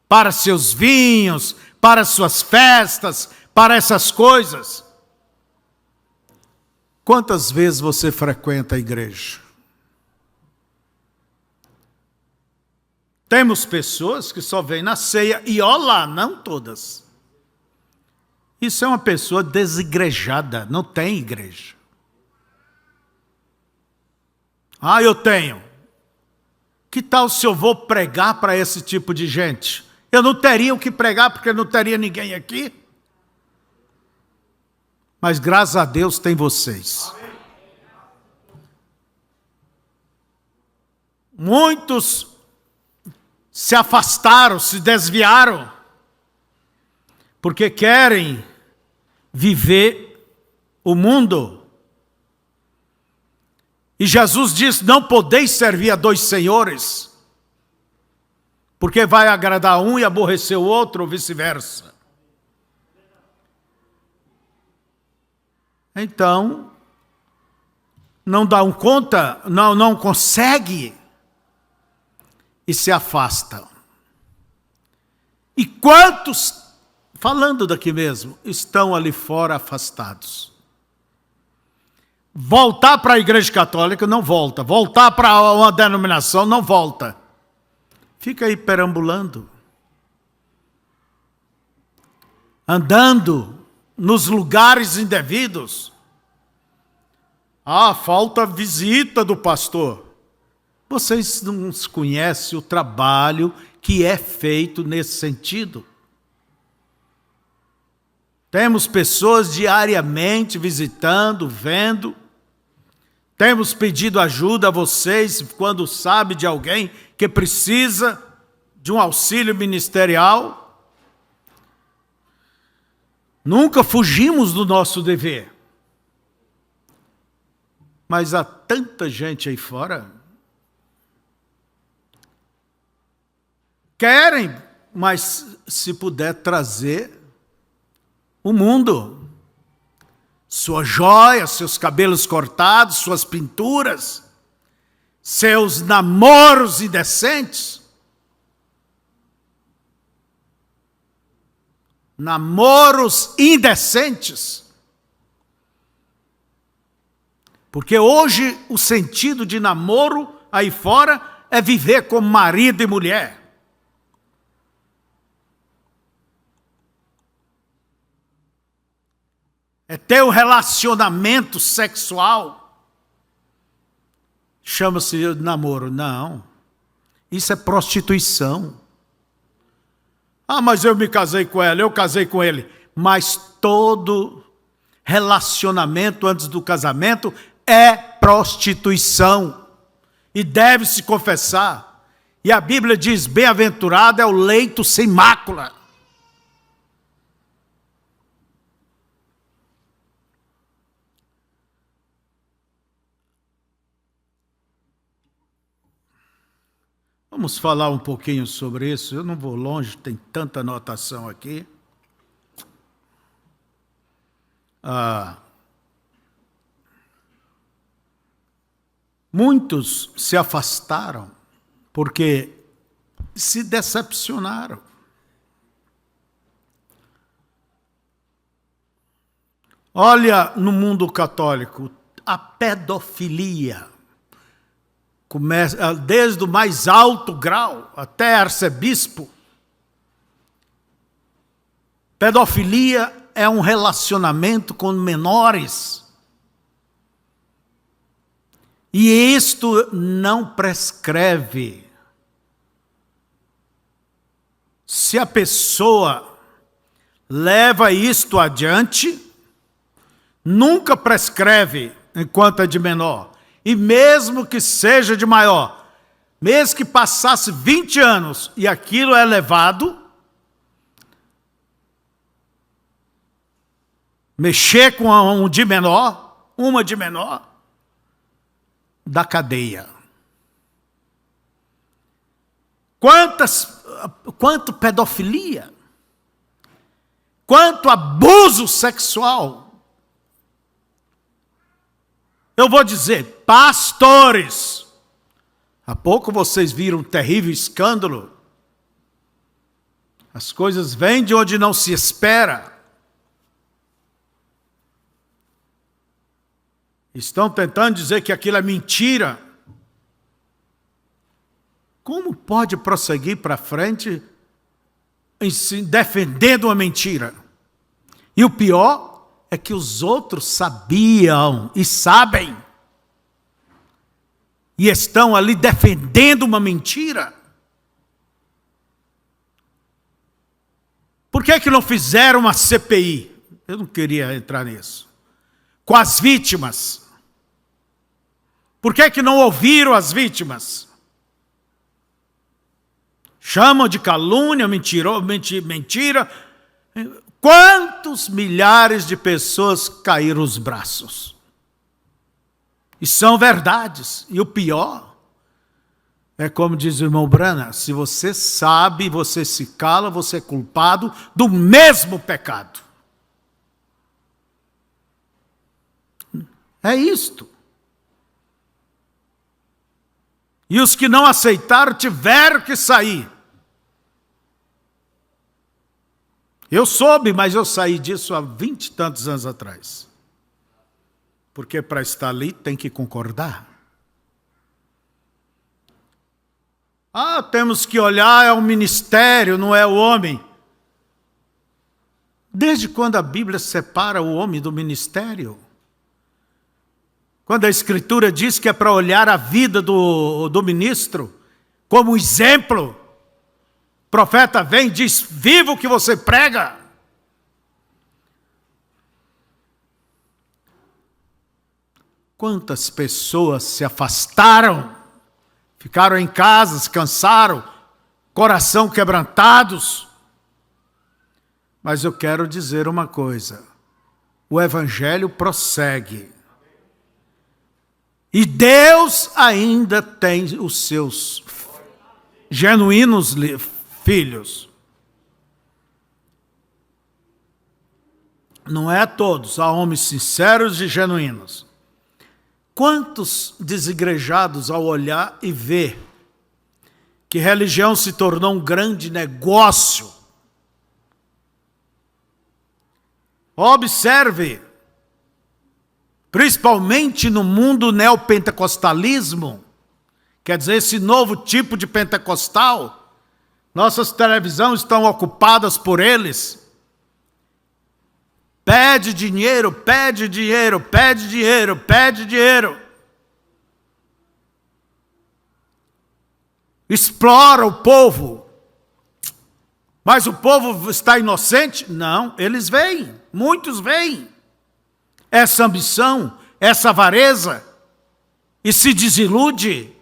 para seus vinhos, para suas festas, para essas coisas. Quantas vezes você frequenta a igreja? Temos pessoas que só vêm na ceia e olá, não todas. Isso é uma pessoa desigrejada, não tem igreja. Ah, eu tenho. Que tal se eu vou pregar para esse tipo de gente? Eu não teria o que pregar porque não teria ninguém aqui. Mas graças a Deus tem vocês. Muitos se afastaram, se desviaram, porque querem viver o mundo. E Jesus disse, não podeis servir a dois senhores, porque vai agradar um e aborrecer o outro, ou vice-versa. Então, não dão conta, não consegue e se afasta. E quantos, falando daqui mesmo, estão ali fora afastados? Voltar para a igreja católica não volta, voltar para uma denominação não volta. Fica aí perambulando. andando nos lugares indevidos. Ah, falta visita do pastor. Vocês não conhecem o trabalho que é feito nesse sentido. Temos pessoas diariamente visitando, vendo. Temos pedido ajuda a vocês quando sabe de alguém que precisa de um auxílio ministerial. Nunca fugimos do nosso dever. Mas há tanta gente aí fora. Querem, mas se puder trazer o mundo, suas joias, seus cabelos cortados, suas pinturas, seus namoros indecentes. Namoros indecentes. Porque hoje o sentido de namoro aí fora é viver como marido e mulher. É ter um relacionamento sexual. Chama-se namoro. Não. Isso é prostituição. Ah, mas eu me casei com ela, eu casei com ele. Mas todo relacionamento antes do casamento é prostituição. E deve-se confessar. E a Bíblia diz, bem-aventurado é o leito sem mácula. Vamos falar um pouquinho sobre isso. Eu não vou longe, tem tanta anotação aqui. Muitos se afastaram porque se decepcionaram. Olha no mundo católico, a pedofilia. Começa desde o mais alto grau até arcebispo. Pedofilia é um relacionamento com menores. E isto não prescreve. Se a pessoa leva isto adiante, nunca prescreve enquanto é de menor. E mesmo que seja de maior, mesmo que passasse 20 anos e aquilo é levado, mexer com um de menor, uma de menor, da cadeia. Quanto pedofilia, quanto abuso sexual. Eu vou dizer, pastores, há pouco vocês viram um terrível escândalo. As coisas vêm de onde não se espera. Estão tentando dizer que aquilo é mentira. Como pode prosseguir para frente defendendo uma mentira? E o pior é que os outros sabiam e sabem. E estão ali defendendo uma mentira. Por que não fizeram uma CPI? Eu não queria entrar nisso. Com as vítimas. Por que não ouviram as vítimas? Chamam de calúnia, mentira. Quantos milhares de pessoas caíram os braços? E são verdades. E o pior é como diz o irmão Brana, se você sabe, você se cala, você é culpado do mesmo pecado. É isto. E os que não aceitaram tiveram que sair. Eu soube, mas eu saí disso há 20 e tantos anos atrás. Porque para estar ali tem que concordar. Temos que olhar, é o ministério, não é o homem. Desde quando a Bíblia separa o homem do ministério? Quando a Escritura diz que é para olhar a vida do ministro como exemplo, o profeta vem e diz: viva o que você prega. Quantas pessoas se afastaram, ficaram em casa, se cansaram, coração quebrantados. Mas eu quero dizer uma coisa: o Evangelho prossegue. E Deus ainda tem os seus genuínos filhos. Não é a todos, há homens sinceros e genuínos. Quantos desigrejados ao olhar e ver que religião se tornou um grande negócio? Observe, principalmente no mundo neopentecostalismo, quer dizer, esse novo tipo de pentecostal, nossas televisões estão ocupadas por eles. Pede dinheiro, pede dinheiro, pede dinheiro, pede dinheiro. Explora o povo. Mas o povo está inocente? Não, eles veem, muitos veem essa ambição, essa avareza, e se desilude.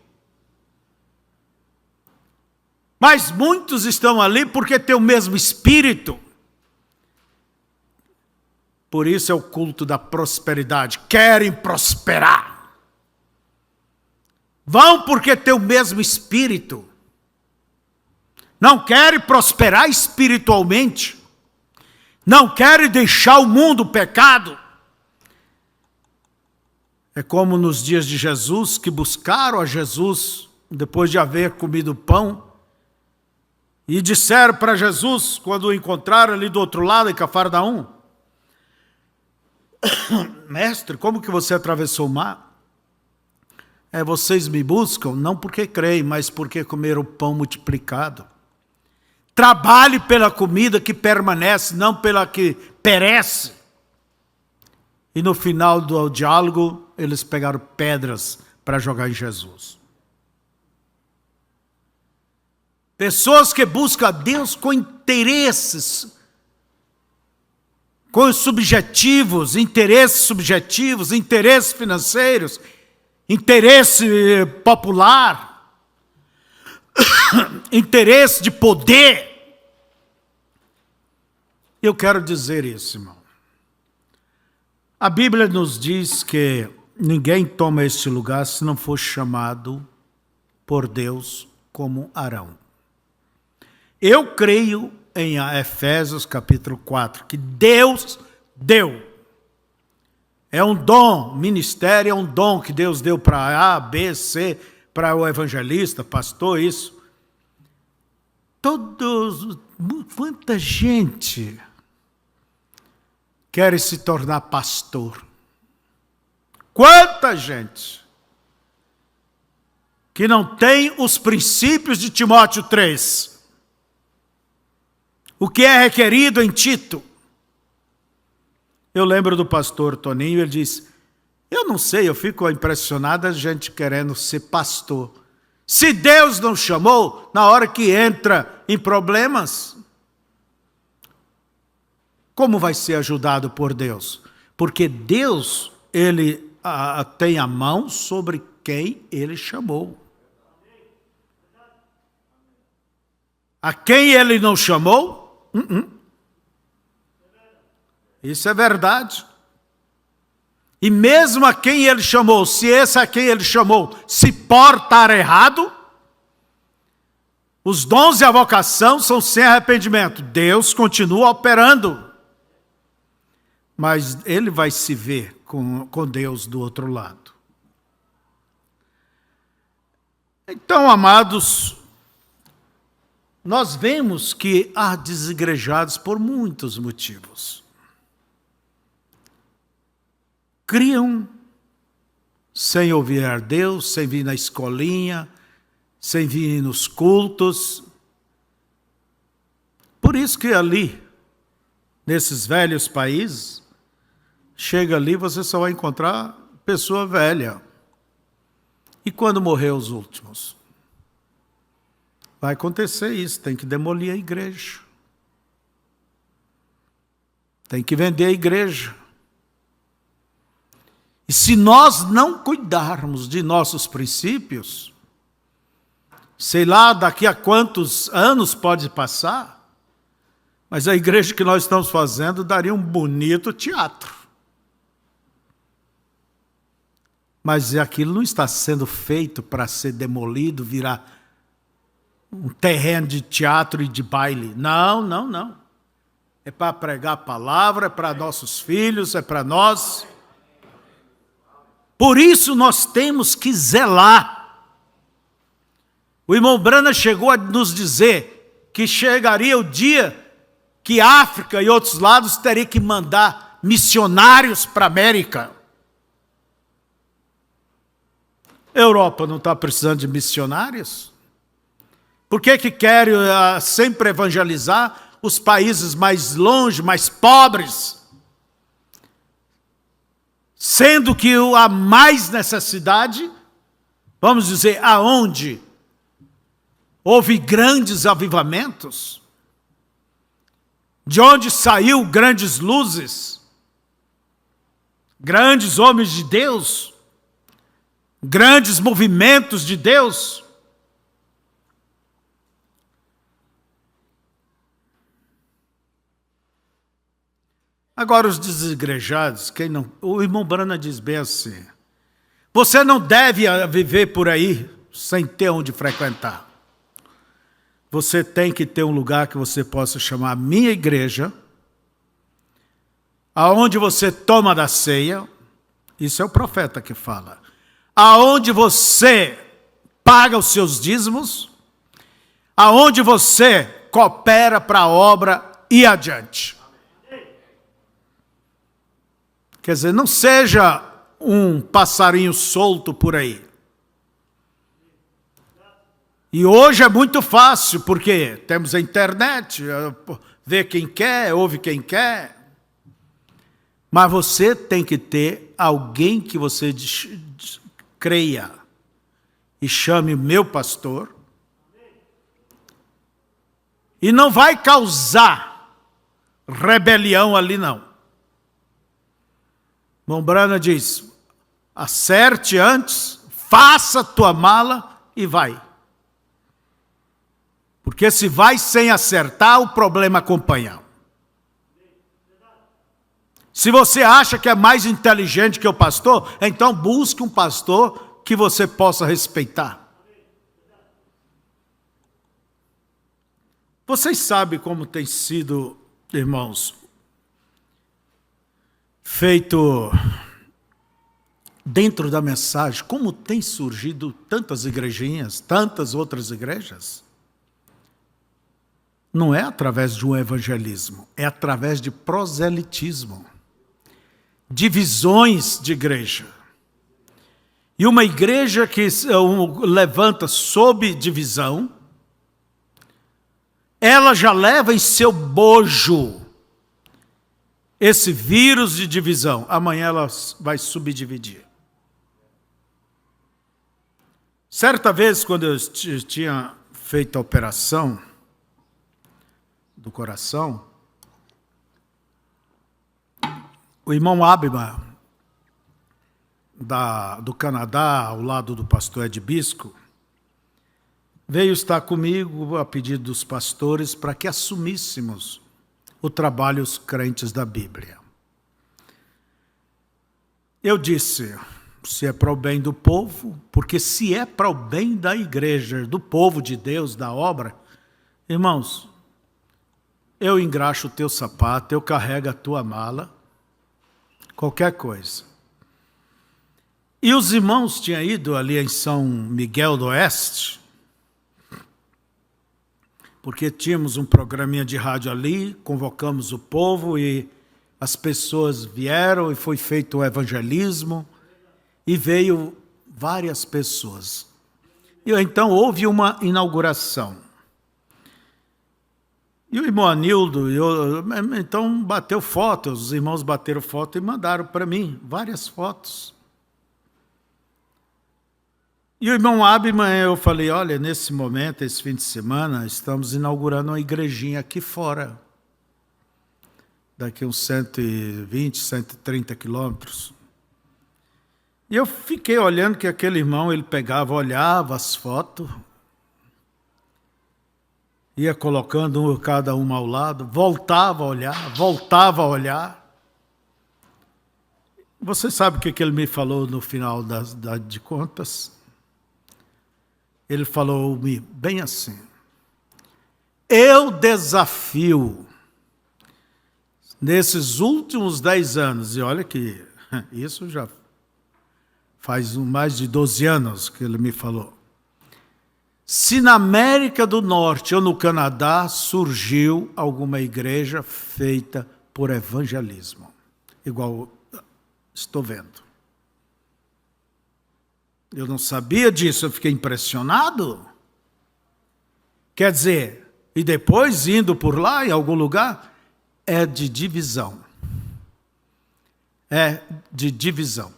Mas muitos estão ali porque têm o mesmo espírito. Por isso é o culto da prosperidade. Querem prosperar. Vão porque têm o mesmo espírito. Não querem prosperar espiritualmente. Não querem deixar o mundo o pecado. É como nos dias de Jesus, que buscaram a Jesus, depois de haver comido pão, e disseram para Jesus, quando o encontraram ali do outro lado, em Cafarnaum: mestre, como que você atravessou o mar? Vocês me buscam, não porque creem, mas porque comeram o pão multiplicado. Trabalhe pela comida que permanece, não pela que perece. E no final do diálogo, eles pegaram pedras para jogar em Jesus. Pessoas que buscam a Deus com interesses, com interesses subjetivos, interesses financeiros, interesse popular, interesse de poder. Eu quero dizer isso, irmão. A Bíblia nos diz que ninguém toma este lugar se não for chamado por Deus como Arão. Eu creio em Efésios capítulo 4, que Deus deu. É um dom, ministério é um dom que Deus deu para A, B, C, para o evangelista, pastor, isso. Quanta gente quer se tornar pastor. Quanta gente que não tem os princípios de Timóteo 3. O que é requerido em Tito. Eu lembro do pastor Toninho, ele disse: eu não sei, eu fico impressionado a gente querendo ser pastor. Se Deus não chamou, na hora que entra em problemas, como vai ser ajudado por Deus? Porque Deus, Ele tem a mão sobre quem Ele chamou. A quem Ele não chamou? Isso é verdade. E mesmo a quem Ele chamou, se esse a quem Ele chamou se portar errado, os dons e a vocação são sem arrependimento. Deus continua operando. Mas ele vai se ver com Deus do outro lado. Então, amados, nós vemos que há desigrejados por muitos motivos. Criam sem ouvir a Deus, sem vir na escolinha, sem vir nos cultos. Por isso que ali nesses velhos países, chega ali, você só vai encontrar pessoa velha. E quando morrer os últimos? Vai acontecer isso, tem que demolir a igreja. Tem que vender a igreja. E se nós não cuidarmos de nossos princípios, sei lá daqui a quantos anos pode passar, mas a igreja que nós estamos fazendo daria um bonito teatro. Mas aquilo não está sendo feito para ser demolido, virar um terreno de teatro e de baile. Não, não, não. É para pregar a palavra, é para nossos filhos, é para nós. Por isso nós temos que zelar. O irmão Branham chegou a nos dizer que chegaria o dia que a África e outros lados teriam que mandar missionários para a América. A Europa não está precisando de missionários? Por que querem sempre evangelizar os países mais longe, mais pobres? Sendo que há mais necessidade, vamos dizer, aonde houve grandes avivamentos, de onde saiu grandes luzes, grandes homens de Deus, grandes movimentos de Deus. Agora os desigrejados, o irmão Branham diz bem assim, você não deve viver por aí sem ter onde frequentar. Você tem que ter um lugar que você possa chamar minha igreja, aonde você toma da ceia, isso é o profeta que fala, aonde você paga os seus dízimos, aonde você coopera para a obra e adiante. Quer dizer, não seja um passarinho solto por aí. E hoje é muito fácil, porque temos a internet, vê quem quer, ouve quem quer. Mas você tem que ter alguém que você creia e chame meu pastor. E não vai causar rebelião ali, não. Irmão Branham diz, acerte antes, faça tua mala e vai. Porque se vai sem acertar, o problema acompanha. Se você acha que é mais inteligente que o pastor, então busque um pastor que você possa respeitar. Vocês sabem como tem sido, irmãos, feito dentro da mensagem, como tem surgido tantas igrejinhas, tantas outras igrejas? Não é através de um evangelismo, é através de proselitismo, divisões de igreja. E uma igreja que levanta sob divisão, ela já leva em seu bojo esse vírus de divisão. Amanhã ela vai subdividir. Certa vez, quando eu tinha feito a operação do coração, o irmão Abima, do Canadá, ao lado do pastor Ed Bisco, veio estar comigo a pedido dos pastores para que assumíssemos o trabalho os crentes da Bíblia. Eu disse, se é para o bem do povo, porque se é para o bem da igreja, do povo de Deus, da obra, irmãos, eu engraxo o teu sapato, eu carrego a tua mala, qualquer coisa. E os irmãos tinham ido ali em São Miguel do Oeste, porque tínhamos um programinha de rádio ali, convocamos o povo e as pessoas vieram e foi feito o evangelismo e veio várias pessoas. E então houve uma inauguração. E o irmão Anildo, então bateu foto, os irmãos bateram foto e mandaram para mim várias fotos. E o irmão Abman, eu falei, olha, nesse momento, esse fim de semana, estamos inaugurando uma igrejinha aqui fora. Daqui uns 120, 130 quilômetros. E eu fiquei olhando que aquele irmão, ele pegava, olhava as fotos, ia colocando cada uma ao lado, voltava a olhar. Você sabe o que ele me falou no final de contas? Ele falou-me bem assim, eu desafio, nesses últimos 10 anos, e olha que isso já faz mais de 12 anos que ele me falou, se na América do Norte ou no Canadá surgiu alguma igreja feita por evangelismo, igual estou vendo. Eu não sabia disso, eu fiquei impressionado. Quer dizer, e depois indo por lá, em algum lugar, é de divisão. É de divisão.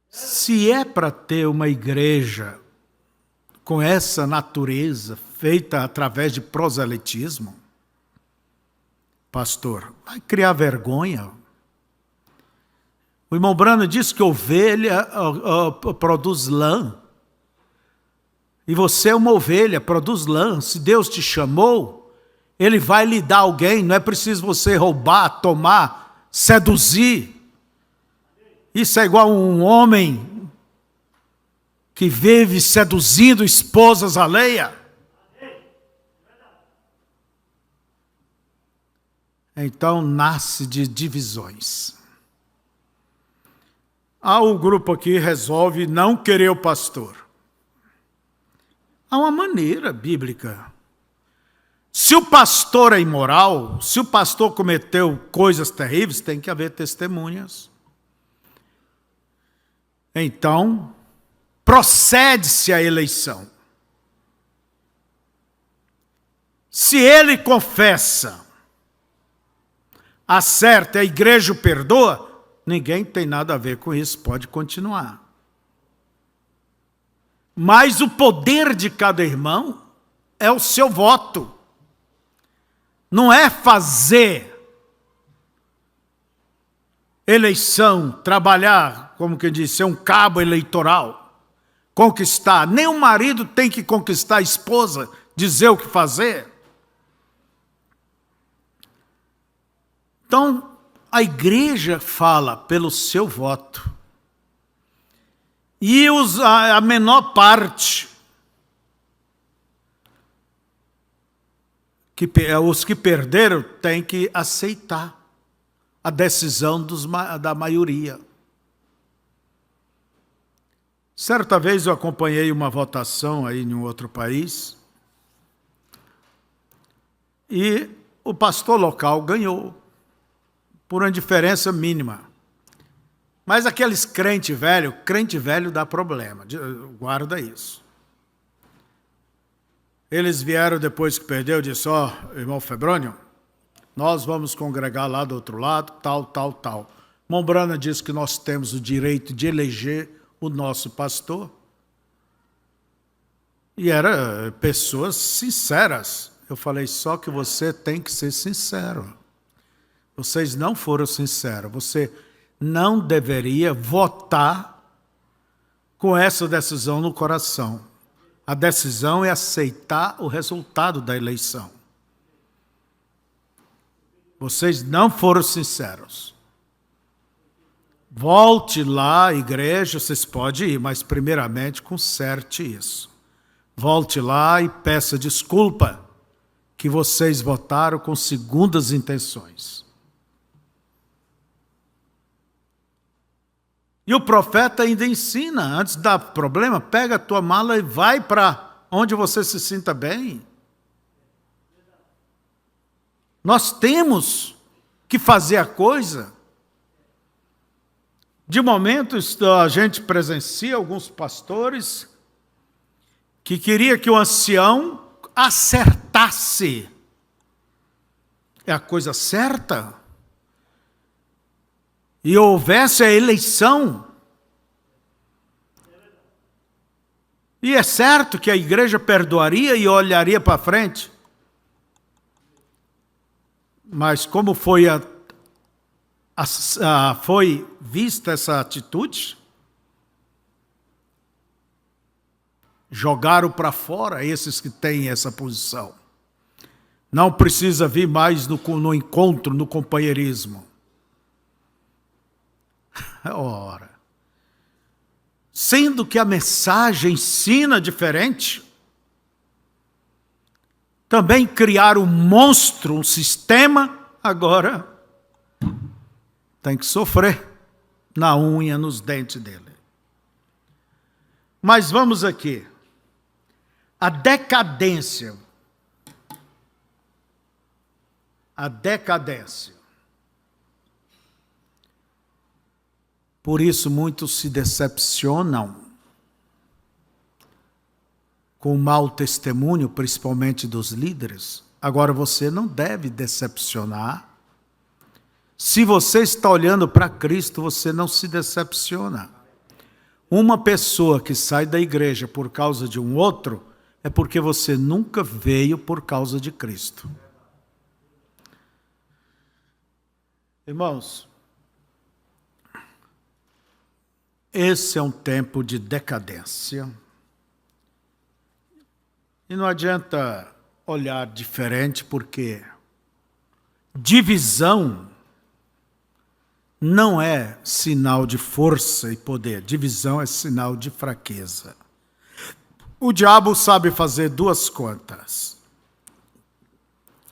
Se é para ter uma igreja com essa natureza, feita através de proselitismo, pastor, vai criar vergonha. O irmão Branham disse que ovelha produz lã. E você é uma ovelha, produz lã. Se Deus te chamou, Ele vai lhe dar alguém. Não é preciso você roubar, tomar, seduzir. Isso é igual a um homem que vive seduzindo esposas alheias. Então nasce de divisões. Um grupo aqui resolve não querer o pastor. Há uma maneira bíblica. Se o pastor é imoral, se o pastor cometeu coisas terríveis, tem que haver testemunhas. Então, procede-se a eleição. Se ele confessa, acerta, a igreja o perdoa, ninguém tem nada a ver com isso, pode continuar. Mas o poder de cada irmão é o seu voto. Não é fazer eleição, trabalhar, como que diz, ser um cabo eleitoral, conquistar. Nem o marido tem que conquistar a esposa, dizer o que fazer. Então, a igreja fala pelo seu voto. E a menor parte, os que perderam, têm que aceitar a decisão da maioria. Certa vez eu acompanhei uma votação aí em um outro país e o pastor local ganhou por uma diferença mínima. Mas aqueles crente velho dá problema, guarda isso. Eles vieram depois que perdeu e disseram, irmão Febrônio, nós vamos congregar lá do outro lado, tal. Irmão Branham disse que nós temos o direito de eleger o nosso pastor. E eram pessoas sinceras. Eu falei, só que você tem que ser sincero. Vocês não foram sinceros. Você não deveria votar com essa decisão no coração. A decisão é aceitar o resultado da eleição. Vocês não foram sinceros. Volte lá, igreja, vocês podem ir, mas primeiramente conserte isso. Volte lá e peça desculpa que vocês votaram com segundas intenções. E o profeta ainda ensina, antes de dar problema, pega a tua mala e vai para onde você se sinta bem. Nós temos que fazer a coisa. De momento, a gente presencia alguns pastores que queria que o ancião acertasse. É a coisa certa. E houvesse a eleição. E é certo que a igreja perdoaria e olharia para frente. Mas como foi foi vista essa atitude? Jogaram para fora esses que têm essa posição. Não precisa vir mais no encontro, no companheirismo. Ora, sendo que a mensagem ensina diferente, também criaram um monstro, um sistema, agora tem que sofrer na unha, nos dentes dele. Mas vamos aqui. A decadência. A decadência. Por isso muitos se decepcionam com o mau testemunho, principalmente dos líderes. Agora você não deve decepcionar. Se você está olhando para Cristo, você não se decepciona. Uma pessoa que sai da igreja por causa de um outro, é porque você nunca veio por causa de Cristo. Irmãos, esse é um tempo de decadência. E não adianta olhar diferente, porque divisão não é sinal de força e poder. Divisão é sinal de fraqueza. O diabo sabe fazer duas contas: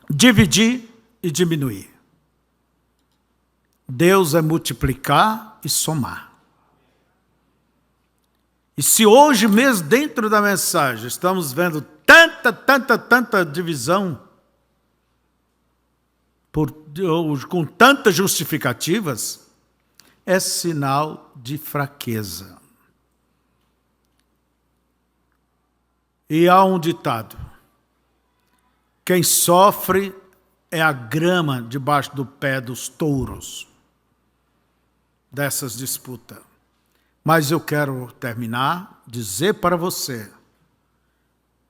dividir e diminuir. Deus é multiplicar e somar. E se hoje mesmo, dentro da mensagem, estamos vendo tanta divisão, com tantas justificativas, é sinal de fraqueza. E há um ditado: quem sofre é a grama debaixo do pé dos touros dessas disputas. Mas eu quero terminar, dizer para você: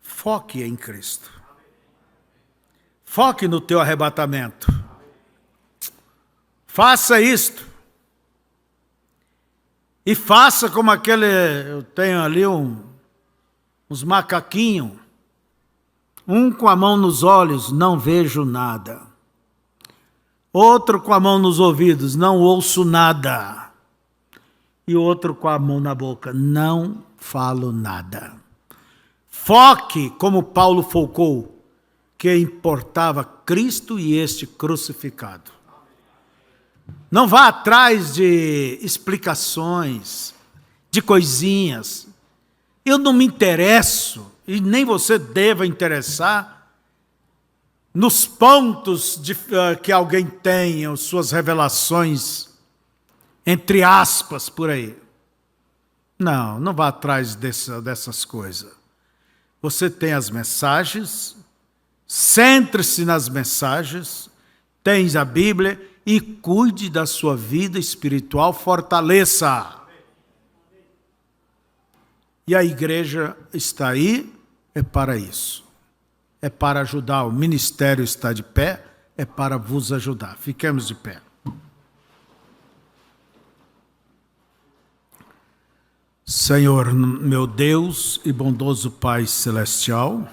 foque em Cristo. Foque no teu arrebatamento. Faça isto. E faça como aquele, eu tenho ali uns macaquinhos. Um com a mão nos olhos, não vejo nada. Outro com a mão nos ouvidos, não ouço nada. E outro com a mão na boca, não falo nada. Foque, como Paulo focou, que importava Cristo e este crucificado. Não vá atrás de explicações, de coisinhas. Eu não me interesso, e nem você deva interessar, nos pontos que alguém tenha, suas revelações, entre aspas, por aí. Não vá atrás dessas coisas. Você tem as mensagens, centre-se nas mensagens, tens a Bíblia e cuide da sua vida espiritual, fortaleça. E a igreja está aí, é para isso. É para ajudar, o ministério está de pé, é para vos ajudar. Fiquemos de pé. Senhor, meu Deus e bondoso Pai Celestial,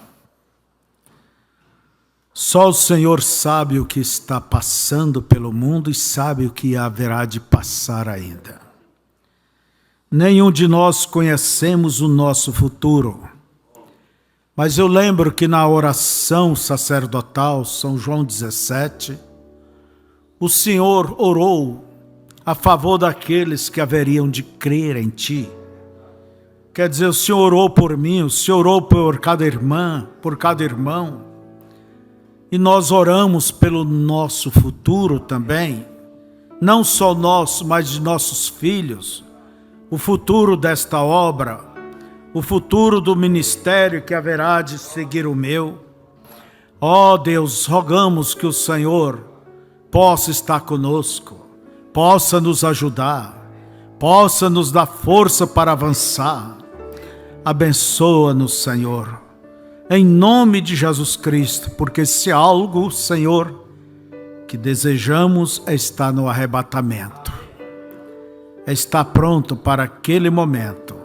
só o Senhor sabe o que está passando pelo mundo e sabe o que haverá de passar ainda. Nenhum de nós conhecemos o nosso futuro, mas eu lembro que na oração sacerdotal, São João 17, o Senhor orou a favor daqueles que haveriam de crer em Ti. Quer dizer, o Senhor orou por mim, o Senhor orou por cada irmã, por cada irmão. E nós oramos pelo nosso futuro também. Não só nosso, mas de nossos filhos. O futuro desta obra. o futuro do ministério que haverá de seguir o meu. Ó Deus, rogamos que o Senhor possa estar conosco, possa nos ajudar, possa nos dar força para avançar. Abençoa-nos, Senhor, em nome de Jesus Cristo, porque se algo, Senhor, que desejamos é estar no arrebatamento, é estar pronto para aquele momento.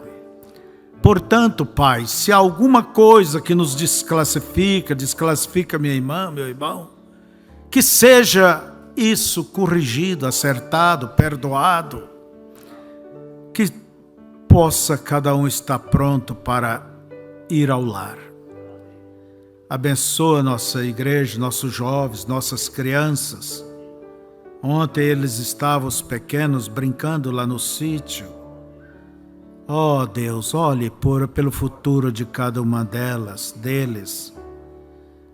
Portanto, Pai, se há alguma coisa que nos desclassifica minha irmã, meu irmão, que seja isso corrigido, acertado, perdoado, que possa cada um estar pronto para ir ao lar. Abençoa nossa igreja, nossos jovens, nossas crianças. Ontem eles estavam, os pequenos, brincando lá no sítio. Ó Deus, olhe pelo futuro de cada uma deles.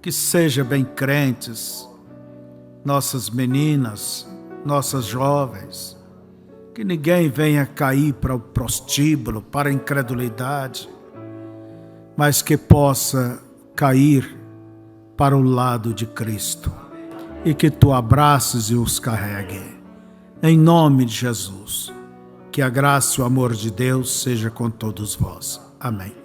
Que sejam bem crentes, nossas meninas, nossas jovens. Que ninguém venha cair para o prostíbulo, para a incredulidade, mas que possa cair para o lado de Cristo e que tu abraces e os carregue. Em nome de Jesus, que a graça e o amor de Deus seja com todos vós. Amém.